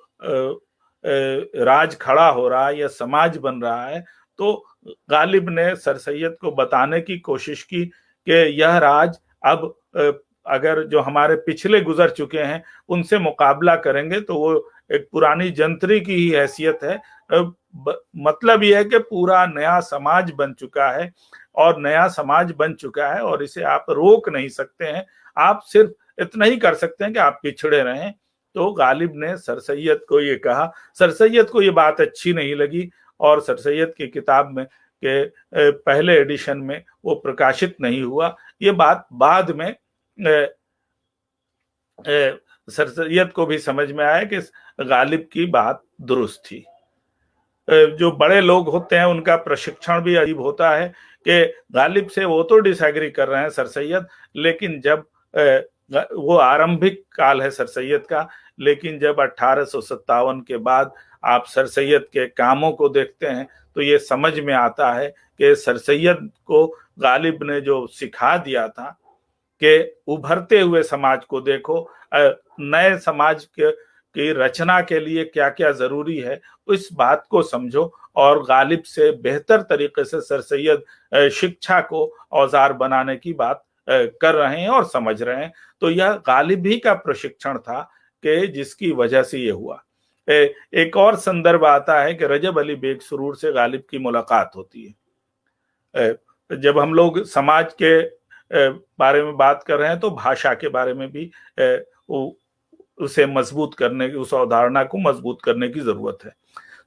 Speaker 2: राज खड़ा हो रहा है या समाज बन रहा है, तो गालिब ने सर सैयद को बताने की कोशिश की कि यह राज अब अगर जो हमारे पिछले गुजर चुके हैं उनसे मुकाबला करेंगे तो वो एक पुरानी जंतरी की ही हैसियत है। मतलब यह है कि पूरा नया समाज बन चुका है और नया समाज बन चुका है और इसे आप रोक नहीं सकते हैं, आप सिर्फ इतना ही कर सकते हैं कि आप पिछड़े रहें। तो गालिब ने सर सैयद को ये कहा, सर सैयद को ये बात अच्छी नहीं लगी और सर सैयद की किताब में के पहले एडिशन में वो प्रकाशित नहीं हुआ। ये बात बाद में सर सैयद को भी समझ में आया कि गालिब की बात दुरुस्त थी। जो बड़े लोग होते हैं उनका प्रशिक्षण भी अजीब होता है कि गालिब से वो तो डिसएग्री कर रहे हैं सर सैयद, लेकिन जब वो आरंभिक काल है सर सैयद का, लेकिन जब 1857 के बाद आप सर सैयद के कामों को देखते हैं तो ये समझ में आता है कि सर सैयद को गालिब ने जो सिखा दिया था कि उभरते हुए समाज को देखो, नए समाज की रचना के लिए क्या क्या जरूरी है, इस बात को समझो, और गालिब से बेहतर तरीके से सर सैयद शिक्षा को औजार बनाने की बात कर रहे हैं और समझ रहे हैं। तो यह गालिब ही का प्रशिक्षण था कि जिसकी वजह से ये हुआ। एक और संदर्भ आता है कि रजब अली बेग सुरूर से गालिब की मुलाकात होती है। जब हम लोग समाज के बारे में बात कर रहे हैं तो भाषा के बारे में भी उसे मजबूत करने की, उस अवधारणा को मजबूत करने की जरूरत है।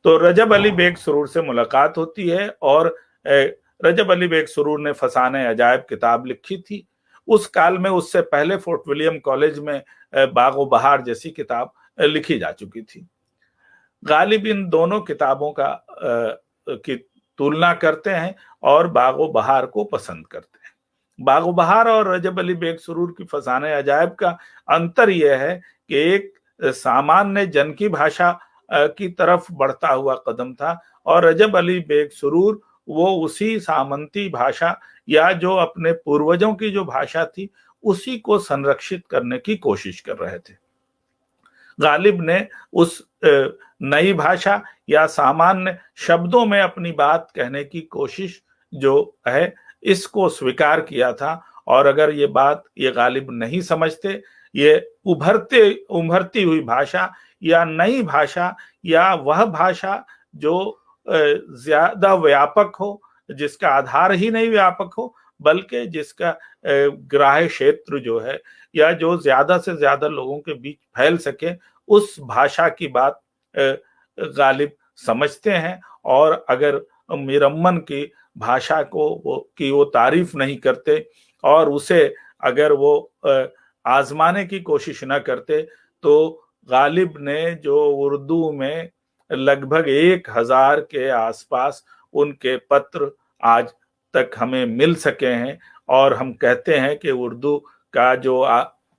Speaker 2: तो रजब अली बेग सुरूर से मुलाकात होती है और रजब अली बेग सुरूर ने फसाने अजायब किताब लिखी थी। उस काल में उससे पहले फोर्ट विलियम कॉलेज में बागो बहार जैसी किताब लिखी जा चुकी थी। गालिब इन दोनों किताबों की तुलना करते हैं और बागो बहार को पसंद करते हैं। बागो बहार और रजब अली बेग सुरूर की फसाने अजायब का अंतर यह है कि एक सामान्य जन की भाषा की तरफ बढ़ता हुआ कदम था और रजब अली बेग सुरूर वो उसी सामंती भाषा या जो अपने पूर्वजों की जो भाषा थी उसी को संरक्षित करने की कोशिश कर रहे थे। गालिब ने उस नई भाषा या सामान्य शब्दों में अपनी बात कहने की कोशिश जो है इसको स्वीकार किया था, और अगर ये बात ये गालिब नहीं समझते, ये उभरती हुई भाषा या नई भाषा या वह भाषा जो ज्यादा व्यापक हो, जिसका आधार ही नहीं व्यापक हो बल्कि जिसका ग्राह्य क्षेत्र जो है या जो ज्यादा से ज्यादा लोगों के बीच फैल सके, उस भाषा की बात गालिब समझते हैं। और अगर मीर अम्मन की भाषा को वो तारीफ नहीं करते और उसे अगर वो आजमाने की कोशिश न करते, तो गालिब ने जो उर्दू में लगभग 1000 के आसपास उनके पत्र आज तक हमें मिल सके हैं, और हम कहते हैं कि उर्दू का जो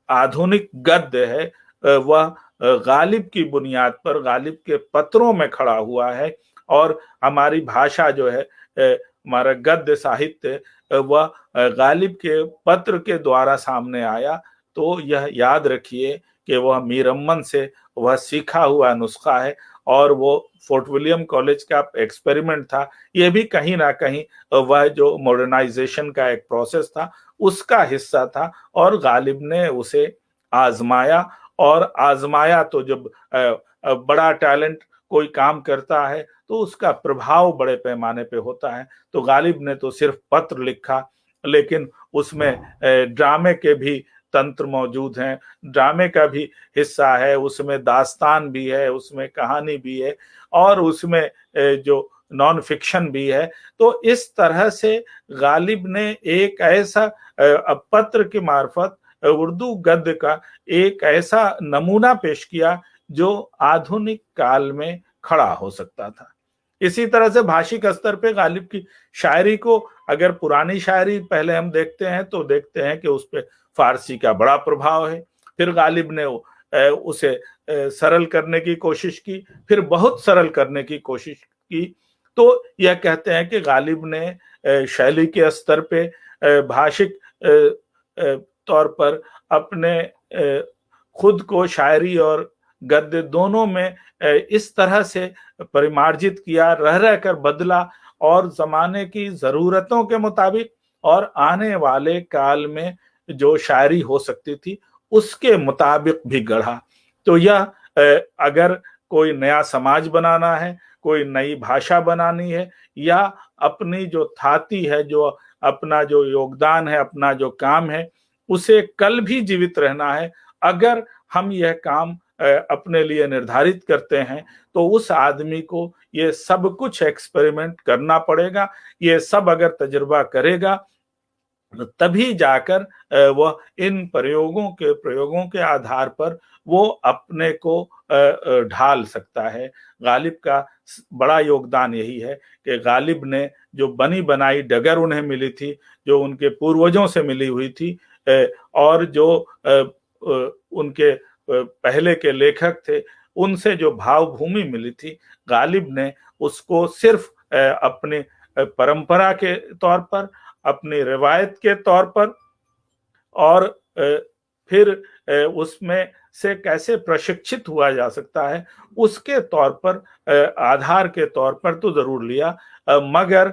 Speaker 2: आधुनिक गद्य है वह गालिब की बुनियाद पर, गालिब के पत्रों में खड़ा हुआ है। और हमारी भाषा जो है, हमारा गद्य साहित्य, वह गालिब के पत्र के द्वारा सामने आया। तो यह याद रखिए कि वह मीर अम्मन से वह सीखा हुआ नुस्खा है, और वो फोर्ट विलियम कॉलेज का एक्सपेरिमेंट था, यह भी कहीं ना कहीं वह जो मॉडर्नाइजेशन का एक प्रोसेस था उसका हिस्सा था, और गालिब ने उसे आजमाया। और आजमाया तो जब बड़ा टैलेंट कोई काम करता है तो उसका प्रभाव बड़े पैमाने पे होता है। तो गालिब ने तो सिर्फ पत्र लिखा, लेकिन उसमें ड्रामे के भी तंत्र मौजूद हैं, ड्रामे का भी हिस्सा है, उसमें दास्तान भी है, उसमें कहानी भी है, और उसमें जो नॉन फिक्शन भी है। तो इस तरह से गालिब ने एक ऐसा पत्र के मार्फत उर्दू गद्य का एक ऐसा नमूना पेश किया जो आधुनिक काल में खड़ा हो सकता था। इसी तरह से भाषिक स्तर पे गालिब की शायरी को, अगर पुरानी शायरी पहले हम देखते हैं तो देखते हैं कि उस पर फारसी का बड़ा प्रभाव है। फिर गालिब ने उसे सरल करने की कोशिश की, फिर बहुत सरल करने की कोशिश की। तो यह कहते हैं कि गालिब ने शैली के स्तर पे, भाषिक तौर पर अपने खुद को शायरी और गद्य दोनों में इस तरह से परिमार्जित किया, रह रहकर बदला, और जमाने की जरूरतों के मुताबिक और आने वाले काल में जो शायरी हो सकती थी उसके मुताबिक भी गढ़ा। तो यह अगर कोई नया समाज बनाना है, कोई नई भाषा बनानी है, या अपनी जो थाती है, जो अपना जो योगदान है, अपना जो काम है, उसे कल भी जीवित रहना है, अगर हम यह काम अपने लिए निर्धारित करते हैं तो उस आदमी को ये सब कुछ एक्सपेरिमेंट करना पड़ेगा। ये सब अगर तजुर्बा करेगा तभी जाकर वह इन प्रयोगों के आधार पर वो अपने को ढाल सकता है। गालिब का बड़ा योगदान यही है कि गालिब ने जो बनी बनाई डगर उन्हें मिली थी, जो उनके पूर्वजों से मिली हुई थी, और जो उनके पहले के लेखक थे उनसे जो भावभूमि मिली थी, गालिब ने उसको सिर्फ अपनी परंपरा के तौर पर, अपनी रिवायत के तौर पर, और फिर उसमें से कैसे प्रशिक्षित हुआ जा सकता है उसके तौर पर, आधार के तौर पर तो जरूर लिया, मगर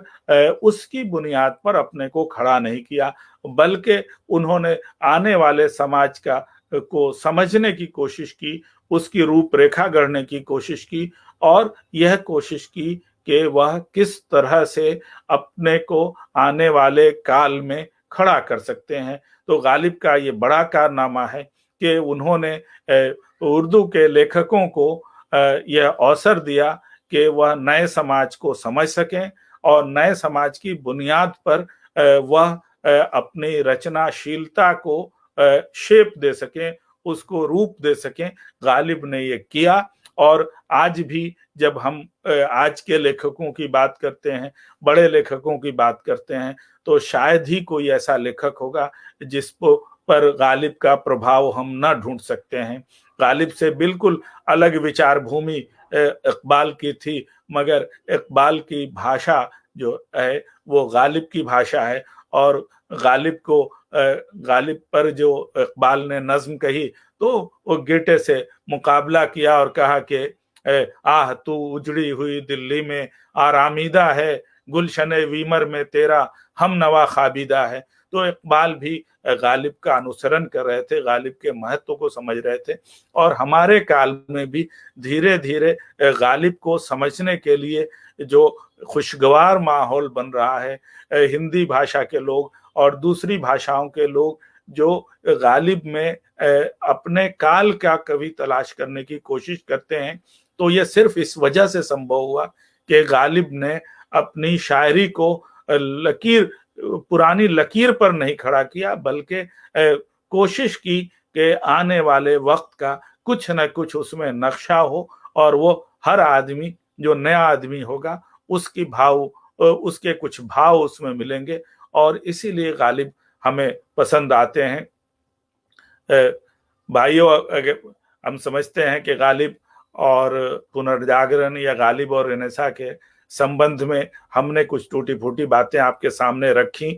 Speaker 2: उसकी बुनियाद पर अपने को खड़ा नहीं किया, बल्कि उन्होंने आने वाले समाज को समझने की कोशिश की, उसकी रूपरेखा गढ़ने की कोशिश की, और यह कोशिश की कि वह किस तरह से अपने को आने वाले काल में खड़ा कर सकते हैं। तो गालिब का ये बड़ा कारनामा है कि उन्होंने उर्दू के लेखकों को यह अवसर दिया कि वह नए समाज को समझ सकें और नए समाज की बुनियाद पर वह अपनी रचनाशीलता को शेप दे सकें, उसको रूप दे सकें। गालिब ने ये किया, और आज भी जब हम आज के लेखकों की बात करते हैं, बड़े लेखकों की बात करते हैं, तो शायद ही कोई ऐसा लेखक होगा जिस पर गालिब का प्रभाव हम न ढूंढ सकते हैं। गालिब से बिल्कुल अलग विचार भूमि इकबाल की थी, मगर इकबाल की भाषा जो है वो गालिब की भाषा है, और गालिब पर जो इकबाल ने नज्म कही तो वो गेटे से मुकाबला किया और कहा कि आह तू उजड़ी हुई दिल्ली में आरामीदा है, गुलशने वीमर में तेरा हम नवा खाबीदा है। तो इकबाल भी गालिब का अनुसरण कर रहे थे, गालिब के महत्व को समझ रहे थे, और हमारे काल में भी धीरे धीरे गालिब को समझने के लिए जो खुशगवार माहौल बन रहा है, हिंदी भाषा के लोग और दूसरी भाषाओं के लोग जो गालिब में अपने काल का कवि तलाश करने की कोशिश करते हैं, तो ये सिर्फ इस वजह से संभव हुआ कि गालिब ने अपनी शायरी को पुरानी लकीर पर नहीं खड़ा किया, बल्कि कोशिश की कि आने वाले वक्त का कुछ न कुछ उसमें नक्शा हो, और वो हर आदमी जो नया आदमी होगा उसके कुछ भाव उसमें मिलेंगे, और इसीलिए गालिब हमें पसंद आते हैं। भाइयों, हम समझते हैं कि गालिब और पुनर्जागरण या गालिब और रेनेसा के संबंध में हमने कुछ टूटी फूटी बातें आपके सामने रखी।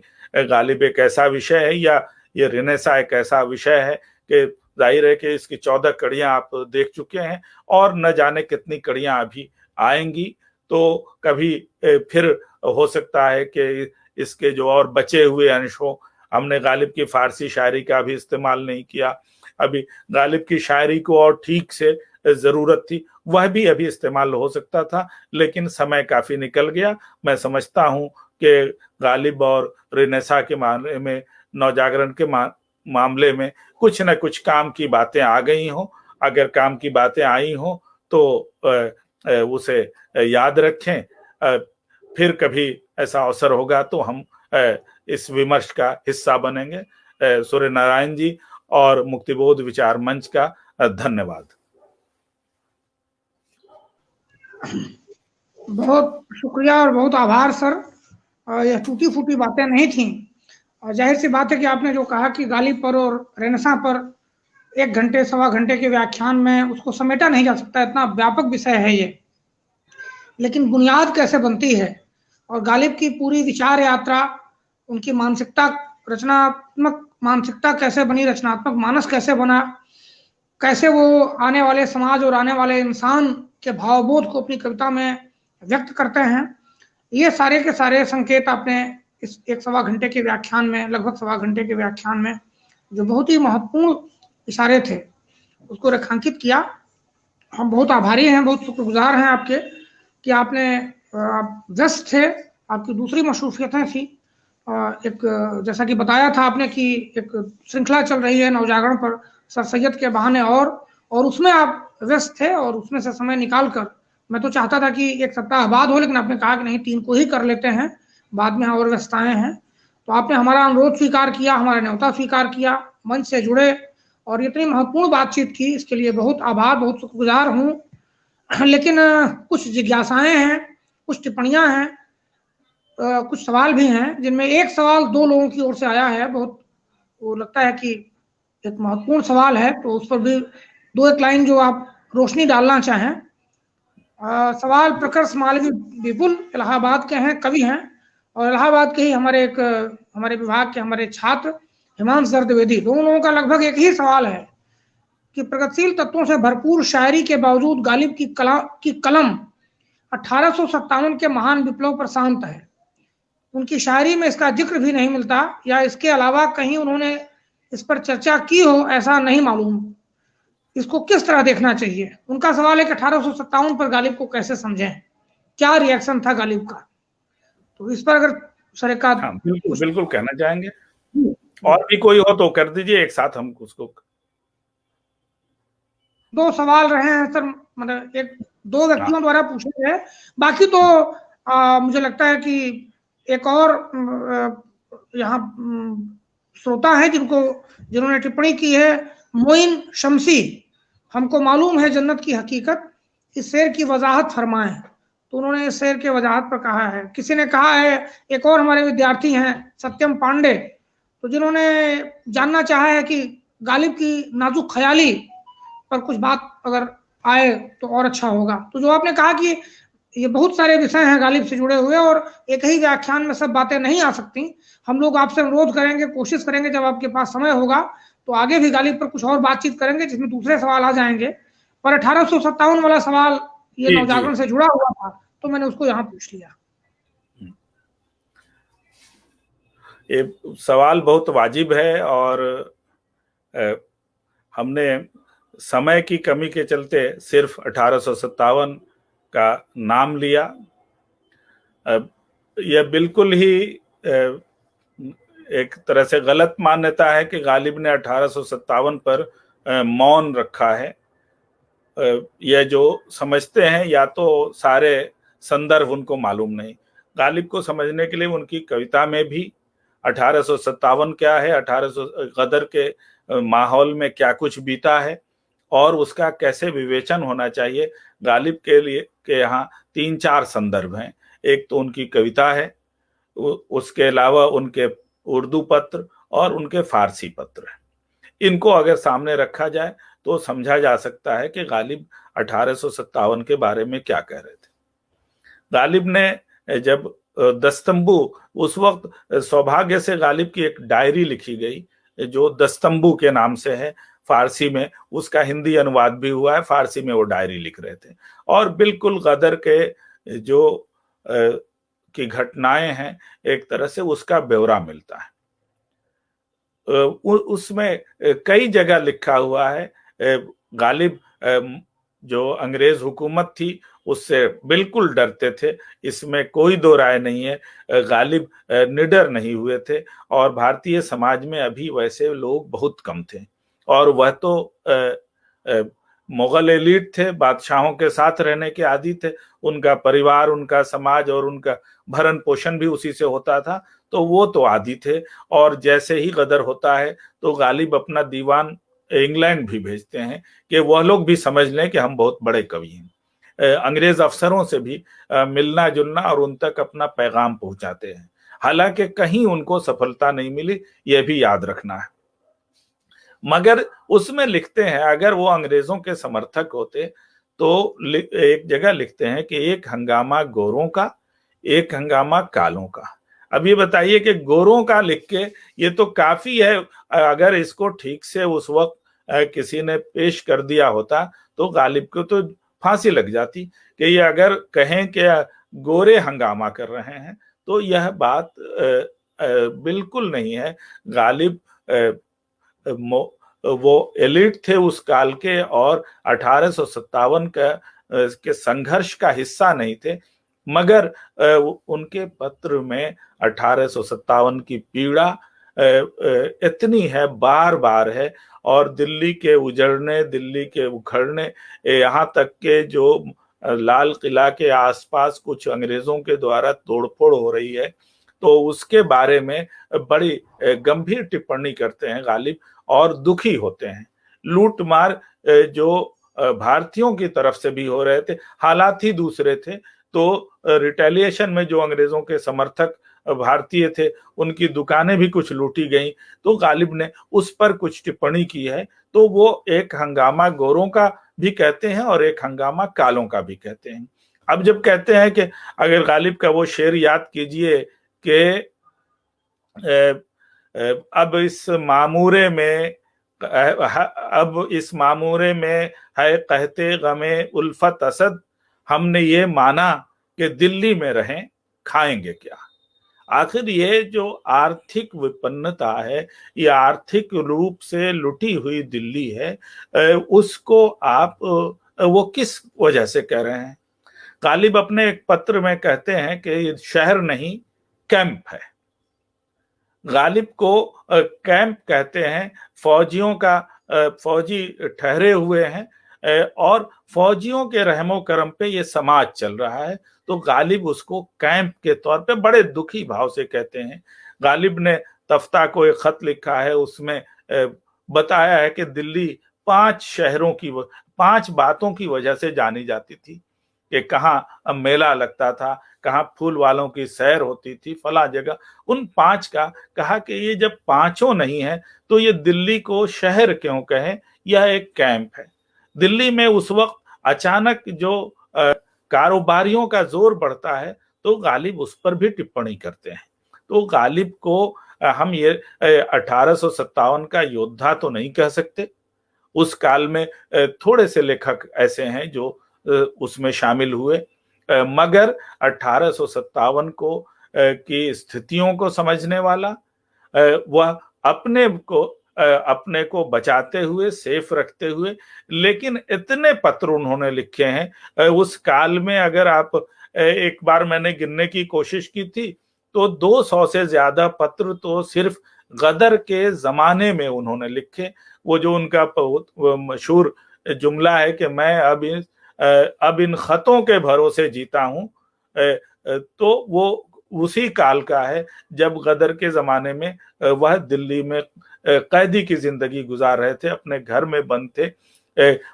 Speaker 2: गालिब एक ऐसा विषय है या ये रेनेसा एक ऐसा विषय है कि जाहिर है कि इसकी 14 कड़ियां आप देख चुके हैं, और न जाने कितनी कड़ियां अभी आएंगी। तो कभी फिर हो सकता है कि इसके जो और बचे हुए अंश हो। हमने गालिब की फारसी शायरी का भी इस्तेमाल नहीं किया, अभी गालिब की शायरी को और ठीक से जरूरत थी, वह भी अभी इस्तेमाल हो सकता था, लेकिन समय काफी निकल गया। मैं समझता हूं कि गालिब और रेनेसा के मामले में, नवजागरण के मामले में कुछ न कुछ काम की बातें आ गई हों। अगर काम की बातें आई हों तो उसे याद रखें। फिर कभी ऐसा अवसर होगा तो हम इस विमर्श का हिस्सा बनेंगे। सूर्य नारायण जी और मुक्तिबोध विचार मंच का धन्यवाद।
Speaker 1: बहुत शुक्रिया और बहुत आभार सर। यह टूटी फूटी बातें नहीं थी, और जाहिर सी बात है कि आपने जो कहा कि गालिब पर और रेनेसा पर 1 घंटे सवा घंटे के व्याख्यान में उसको समेटा नहीं जा सकता, इतना व्यापक विषय है ये। लेकिन बुनियाद कैसे बनती है और गालिब की पूरी विचार यात्रा, उनकी मानसिकता, रचनात्मक मानसिकता कैसे बनी, रचनात्मक मानस कैसे बना, कैसे वो आने वाले समाज और आने वाले इंसान के भावबोध को अपनी कविता में व्यक्त करते हैं, ये सारे के सारे संकेत आपने इस 1 सवा घंटे के व्याख्यान में, लगभग सवा घंटे के व्याख्यान में जो बहुत ही महत्वपूर्ण इशारे थे उसको रेखांकित किया। हम बहुत आभारी हैं, बहुत शुक्रगुजार हैं आपके कि आपने, आप व्यस्त थे, आपकी दूसरी मसरूफियतें थी। एक जैसा कि बताया था आपने कि एक श्रृंखला चल रही है नवजागरण पर सर सैयद के बहाने, और उसमें आप व्यस्त थे, और उसमें से समय निकाल कर, मैं तो चाहता था कि 1 सप्ताह बाद हो, लेकिन आपने कहा कि नहीं 3 को ही कर लेते हैं, बाद में और व्यस्तताएं हैं। तो आपने हमारा अनुरोध स्वीकार किया, हमारा न्योता स्वीकार किया, मंच से जुड़े और इतनी महत्वपूर्ण बातचीत की, इसके लिए बहुत आभार, बहुत शुक्रगुजार हूँ। लेकिन कुछ जिज्ञासाएं हैं, कुछ टिप्पणियां हैं, कुछ सवाल भी हैं, जिनमें एक सवाल 2 लोगों की ओर से आया है, बहुत वो लगता है कि एक महत्वपूर्ण सवाल है, तो उस पर भी 2-1 लाइन जो आप रोशनी डालना चाहें। सवाल प्रकर्ष मालवी विपुल इलाहाबाद के हैं, कवि हैं, और इलाहाबाद के ही हमारे विभाग के हमारे छात्र हिमांशु द्विवेदी। दोनों लोगों का लगभग एक ही सवाल है कि प्रगतिशील तत्वों से भरपूर शायरी के बावजूद गालिब की कलम 1857 के महान विप्लव पर शांत है। उनकी शायरी में इसका जिक्र भी नहीं मिलता, या इसके अलावा कहीं उन्होंने इस पर चर्चा की हो, ऐसा नहीं मालूम। इसको किस तरह देखना चाहिए? उनका सवाल है कि 1857 पर गालिब को कैसे समझें, क्या रिएक्शन था गालिब का? तो इस पर अगर सर एक आध
Speaker 2: हाँ, बिल्कुल बिल्कुल कहना चाहेंगे। और भी कोई हो तो कर दीजिए, एक साथ हम उसको।
Speaker 1: 2 सवाल रहे हैं सर, मतलब 2 व्यक्तियों द्वारा पूछे गए। बाकी तो मुझे लगता है कि एक और यहाँ श्रोता है जिन्होंने टिप्पणी की है, मोइन शमसी। हमको मालूम है जन्नत की हकीकत, इस शेर की वजाहत फरमाएं। तो उन्होंने इस शेर के वजाहत पर कहा है। किसी ने कहा है, एक और हमारे विद्यार्थी हैं सत्यम पांडे, तो जिन्होंने जानना चाहा है कि गालिब की नाजुक ख्याली पर कुछ बात अगर आए तो और अच्छा होगा। तो जो आपने कहा कि ये बहुत सारे विषय हैं गालिब से जुड़े हुए, और एक ही व्याख्यान में सब बातें नहीं आ सकती। हम लोग आपसे अनुरोध करेंगे, कोशिश करेंगे जब आपके पास समय होगा तो आगे भी गालिब पर कुछ और बातचीत करेंगे, जिसमें दूसरे सवाल आ जाएंगे। पर 1857 वाला सवाल ये नवजागरण से जुड़ा हुआ था, तो मैंने उसको यहाँ पूछ लिया।
Speaker 2: ये सवाल बहुत वाजिब है, और हमने समय की कमी के चलते सिर्फ 1857 का नाम लिया। यह बिल्कुल ही एक तरह से गलत मान्यता है कि गालिब ने 1857 पर मौन रखा है। यह जो समझते हैं, या तो सारे संदर्भ उनको मालूम नहीं। गालिब को समझने के लिए उनकी कविता में भी 1857 क्या है, 1800 गदर के माहौल में क्या कुछ बीता है और उसका कैसे विवेचन होना चाहिए, गालिब के लिए के यहाँ 3-4 संदर्भ हैं। एक तो उनकी कविता है, उसके अलावा उनके उर्दू पत्र और उनके फारसी पत्र हैं। इनको अगर सामने रखा जाए तो समझा जा सकता है कि गालिब 1857 के बारे में क्या कह रहे थे। गालिब ने जब दस्तंबू, उस वक्त सौभाग्य से गालिब की एक डायरी लिखी गई जो दस्तंबू के नाम से है, फारसी में उसका हिंदी अनुवाद भी हुआ है, फारसी में वो डायरी लिख रहे थे, और बिल्कुल गदर के जो की घटनाएं हैं एक तरह से उसका ब्यौरा मिलता है। उसमें कई जगह लिखा हुआ है, गालिब जो अंग्रेज हुकूमत थी उससे बिल्कुल डरते थे, इसमें कोई दो राय नहीं है। गालिब निडर नहीं हुए थे, और भारतीय समाज में अभी वैसे लोग बहुत कम थे, और वह तो मुगल एलीट थे, बादशाहों के साथ रहने के आदी थे, उनका परिवार, उनका समाज और उनका भरण पोषण भी उसी से होता था, तो वो तो आदी थे। और जैसे ही गदर होता है तो गालिब अपना दीवान इंग्लैंड भी भेजते हैं कि वह लोग भी समझ लें कि हम बहुत बड़े कवि हैं। अंग्रेज अफसरों से भी मिलना जुलना और उन तक अपना पैगाम पहुंचाते हैं। हालांकि कहीं उनको सफलता नहीं मिली, यह भी याद रखना है। मगर उसमें लिखते हैं, अगर वो अंग्रेजों के समर्थक होते तो एक जगह लिखते हैं कि एक हंगामा गोरों का, एक हंगामा कालों का। अब ये बताइए कि गोरों का लिख के ये तो काफी है, अगर इसको ठीक से उस वक्त किसी ने पेश कर दिया होता तो गालिब को तो फांसी लग जाती। कि ये अगर कहें कि गोरे हंगामा कर रहे हैं तो यह बात बिल्कुल नहीं है। गालिब वो एलिट थे उस काल के, और 1857 के संघर्ष का हिस्सा नहीं थे, मगर उनके पत्र में 1857 की पीड़ा इतनी है, बार बार है। और दिल्ली के उजड़ने, दिल्ली के उखड़ने, यहाँ तक के जो लाल किला के आसपास कुछ अंग्रेजों के द्वारा तोड़फोड़ हो रही है, तो उसके बारे में बड़ी गंभीर टिप्पणी करते हैं गालिब और दुखी होते हैं। लूटमार जो भारतीयों की तरफ से भी हो रहे थे, हालात ही दूसरे थे, तो रिटेलिएशन में जो अंग्रेजों के समर्थक भारतीय थे उनकी दुकानें भी कुछ लूटी गईं, तो गालिब ने उस पर कुछ टिप्पणी की है। तो वो एक हंगामा गोरों का भी कहते हैं और एक हंगामा कालों का भी कहते हैं। अब जब कहते हैं कि अगर गालिब का वो शेर याद कीजिए कि अब इस मामूरे में है कहते गमे उल्फत असद, हमने ये माना कि दिल्ली में रहें खाएंगे क्या। आखिर ये जो आर्थिक विपन्नता है, ये आर्थिक रूप से लुटी हुई दिल्ली है, उसको आप वो किस वजह से कह रहे हैं। गालिब अपने एक पत्र में कहते हैं कि ये शहर नहीं कैंप है। गालिब को कैंप कहते हैं, फौजियों का फौजी ठहरे हुए हैं और फौजियों के रहमो करम पे ये समाज चल रहा है, तो गालिब उसको कैंप के तौर पे बड़े दुखी भाव से कहते हैं। गालिब ने तफ्ता को एक खत लिखा है, उसमें बताया है कि दिल्ली 5 बातों की वजह से जानी जाती थी, कि कहाँ मेला लगता था, कहाँ फूल वालों की सैर होती थी, फला जगह। उन 5 का कहा कि ये जब 5 नहीं है तो ये दिल्ली को शहर क्यों कहें, यह एक कैंप है। दिल्ली में उस वक्त अचानक जो कारोबारियों का जोर बढ़ता है, तो गालिब उस पर भी टिप्पणी करते हैं। तो गालिब को हम ये 1857 का योद्धा तो नहीं कह सकते। उस काल में थोड़े से लेखक ऐसे हैं जो उसमें शामिल हुए, मगर 1857 को की स्थितियों को समझने वाला, वह अपने को बचाते हुए, सेफ रखते हुए, लेकिन इतने पत्र उन्होंने लिखे हैं उस काल में। अगर आप एक बार मैंने गिनने की कोशिश की थी तो 200 से ज्यादा पत्र तो सिर्फ गदर के जमाने में उन्होंने लिखे। वो जो उनका मशहूर जुमला है कि मैं अब इन खतों के भरोसे जीता हूं, तो वो उसी काल का है जब गदर के जमाने में वह दिल्ली में कैदी की जिंदगी गुजार रहे थे, अपने घर में बंद थे।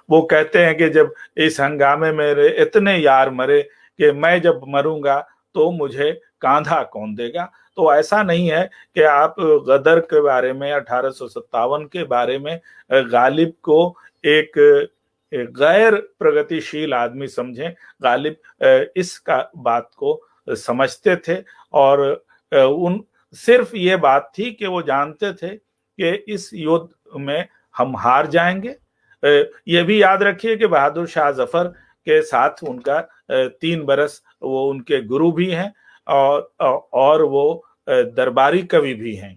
Speaker 2: वो कहते हैं कि जब इस हंगामे मेरे इतने यार मरे कि मैं जब मरूंगा तो मुझे कांधा कौन देगा। तो ऐसा नहीं है कि आप गदर के बारे में, 1857 के बारे में गालिब को एक गैर प्रगतिशील आदमी समझें। गालिब इस बात को समझते थे और उन सिर्फ ये बात थी कि वो जानते थे कि इस युद्ध में हम हार जाएंगे। ये भी याद रखिए कि बहादुर शाह जफर के साथ उनका 3 बरस वो उनके गुरु भी हैं और वो दरबारी कवि भी हैं,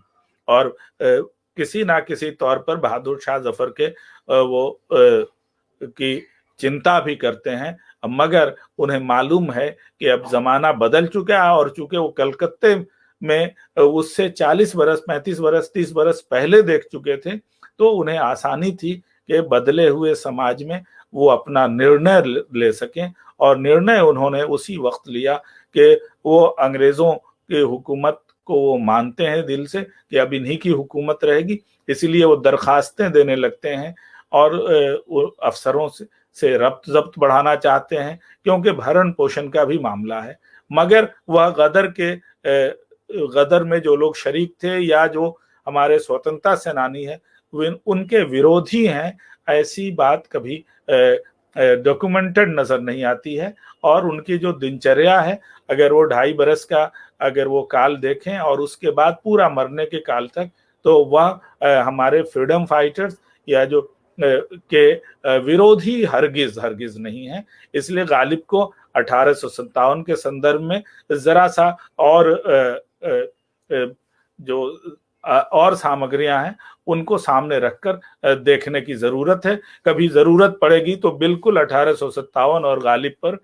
Speaker 2: और किसी ना किसी तौर पर बहादुर शाह जफर के वो की चिंता भी करते हैं। मगर उन्हें मालूम है कि अब जमाना बदल चुका है, और चूंकि वो कलकत्ते में उससे 40 बरस, 35 बरस, 30 बरस पहले देख चुके थे, तो उन्हें आसानी थी कि बदले हुए समाज में वो अपना निर्णय ले सकें। और निर्णय उन्होंने उसी वक्त लिया कि वो अंग्रेजों की हुकूमत को वो मानते हैं दिल से कि अब इन्हीं की हुकूमत रहेगी, इसलिए वो दरखास्तें देने लगते हैं और अफसरों से रब्त जब्त बढ़ाना चाहते हैं, क्योंकि भरण पोषण का भी मामला है। मगर वह गदर में जो लोग शरीक थे या जो हमारे स्वतंत्रता सेनानी है उनके विरोधी हैं, ऐसी बात कभी डॉक्यूमेंटेड नजर नहीं आती है। और उनकी जो दिनचर्या है, अगर वो 2.5 बरस का अगर वो काल देखें और उसके बाद पूरा मरने के काल तक, तो वह हमारे फ्रीडम फाइटर्स या जो के विरोधी हरगिज नहीं है। इसलिए गालिब को 1857 के संदर्भ में जरा सा और जो और सामग्रियां हैं उनको सामने रखकर देखने की जरूरत है। कभी जरूरत पड़ेगी तो बिल्कुल 1857 और गालिब पर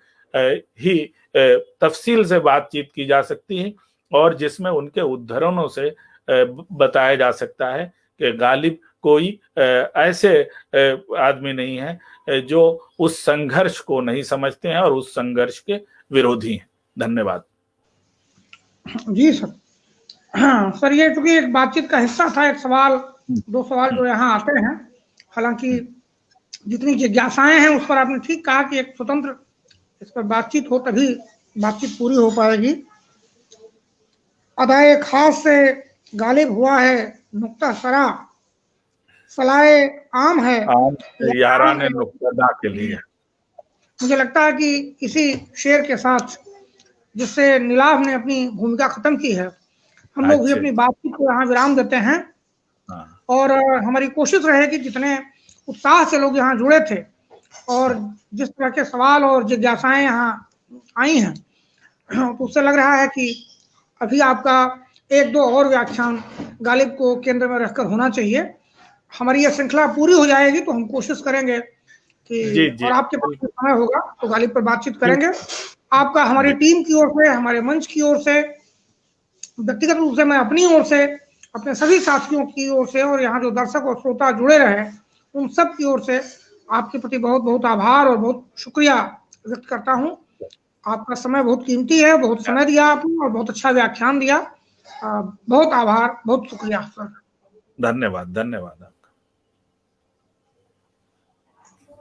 Speaker 2: ही तफसील से बातचीत की जा सकती है, और जिसमें उनके उद्धरणों से बताया जा सकता है कि गालिब कोई ऐसे आदमी नहीं है जो उस संघर्ष को नहीं समझते हैं और उस संघर्ष के विरोधी हैं। धन्यवाद।
Speaker 1: जी सर। हाँ सर, ये चूंकि एक बातचीत का हिस्सा था, एक सवाल, दो सवाल जो यहाँ आते हैं, हालांकि जितनी जिज्ञासाएं हैं उस पर आपने ठीक कहा कि एक स्वतंत्र इस पर बातचीत हो तभी बातचीत पूरी हो पाएगी। अदाए खास से गालिब हुआ है नुक्ता सरा, सलाए आम है
Speaker 2: आम यारा ने नुक्ता के लिए।
Speaker 1: मुझे लगता है कि इसी शेर के साथ, जिससे नीलाभ ने अपनी भूमिका खत्म की है, हम लोग भी अपनी बातचीत को यहाँ विराम देते हैं। और हमारी कोशिश रहेगी जितने उत्साह से लोग यहाँ जुड़े थे और जिस तरह के सवाल और जिज्ञासाएं यहाँ आई हैं, तो उससे लग रहा है कि अभी आपका एक दो और व्याख्यान गालिब को केंद्र में रखकर होना चाहिए। हमारी यह श्रृंखला पूरी हो जाएगी तो हम कोशिश करेंगे कि और आपके पास समय होगा तो गालिब पर बातचीत करेंगे। आपका हमारी टीम की ओर से, हमारे मंच की ओर से, व्यक्तिगत रूप से मैं अपनी ओर से, अपने सभी साथियों की ओर से और यहाँ जो दर्शक और श्रोता जुड़े रहे उन सब की ओर से आपके प्रति बहुत बहुत आभार और बहुत शुक्रिया व्यक्त करता हूँ। आपका समय बहुत कीमती है, बहुत समय दिया आपने और बहुत अच्छा व्याख्यान दिया। बहुत आभार, बहुत शुक्रिया सर।
Speaker 2: धन्यवाद। धन्यवाद।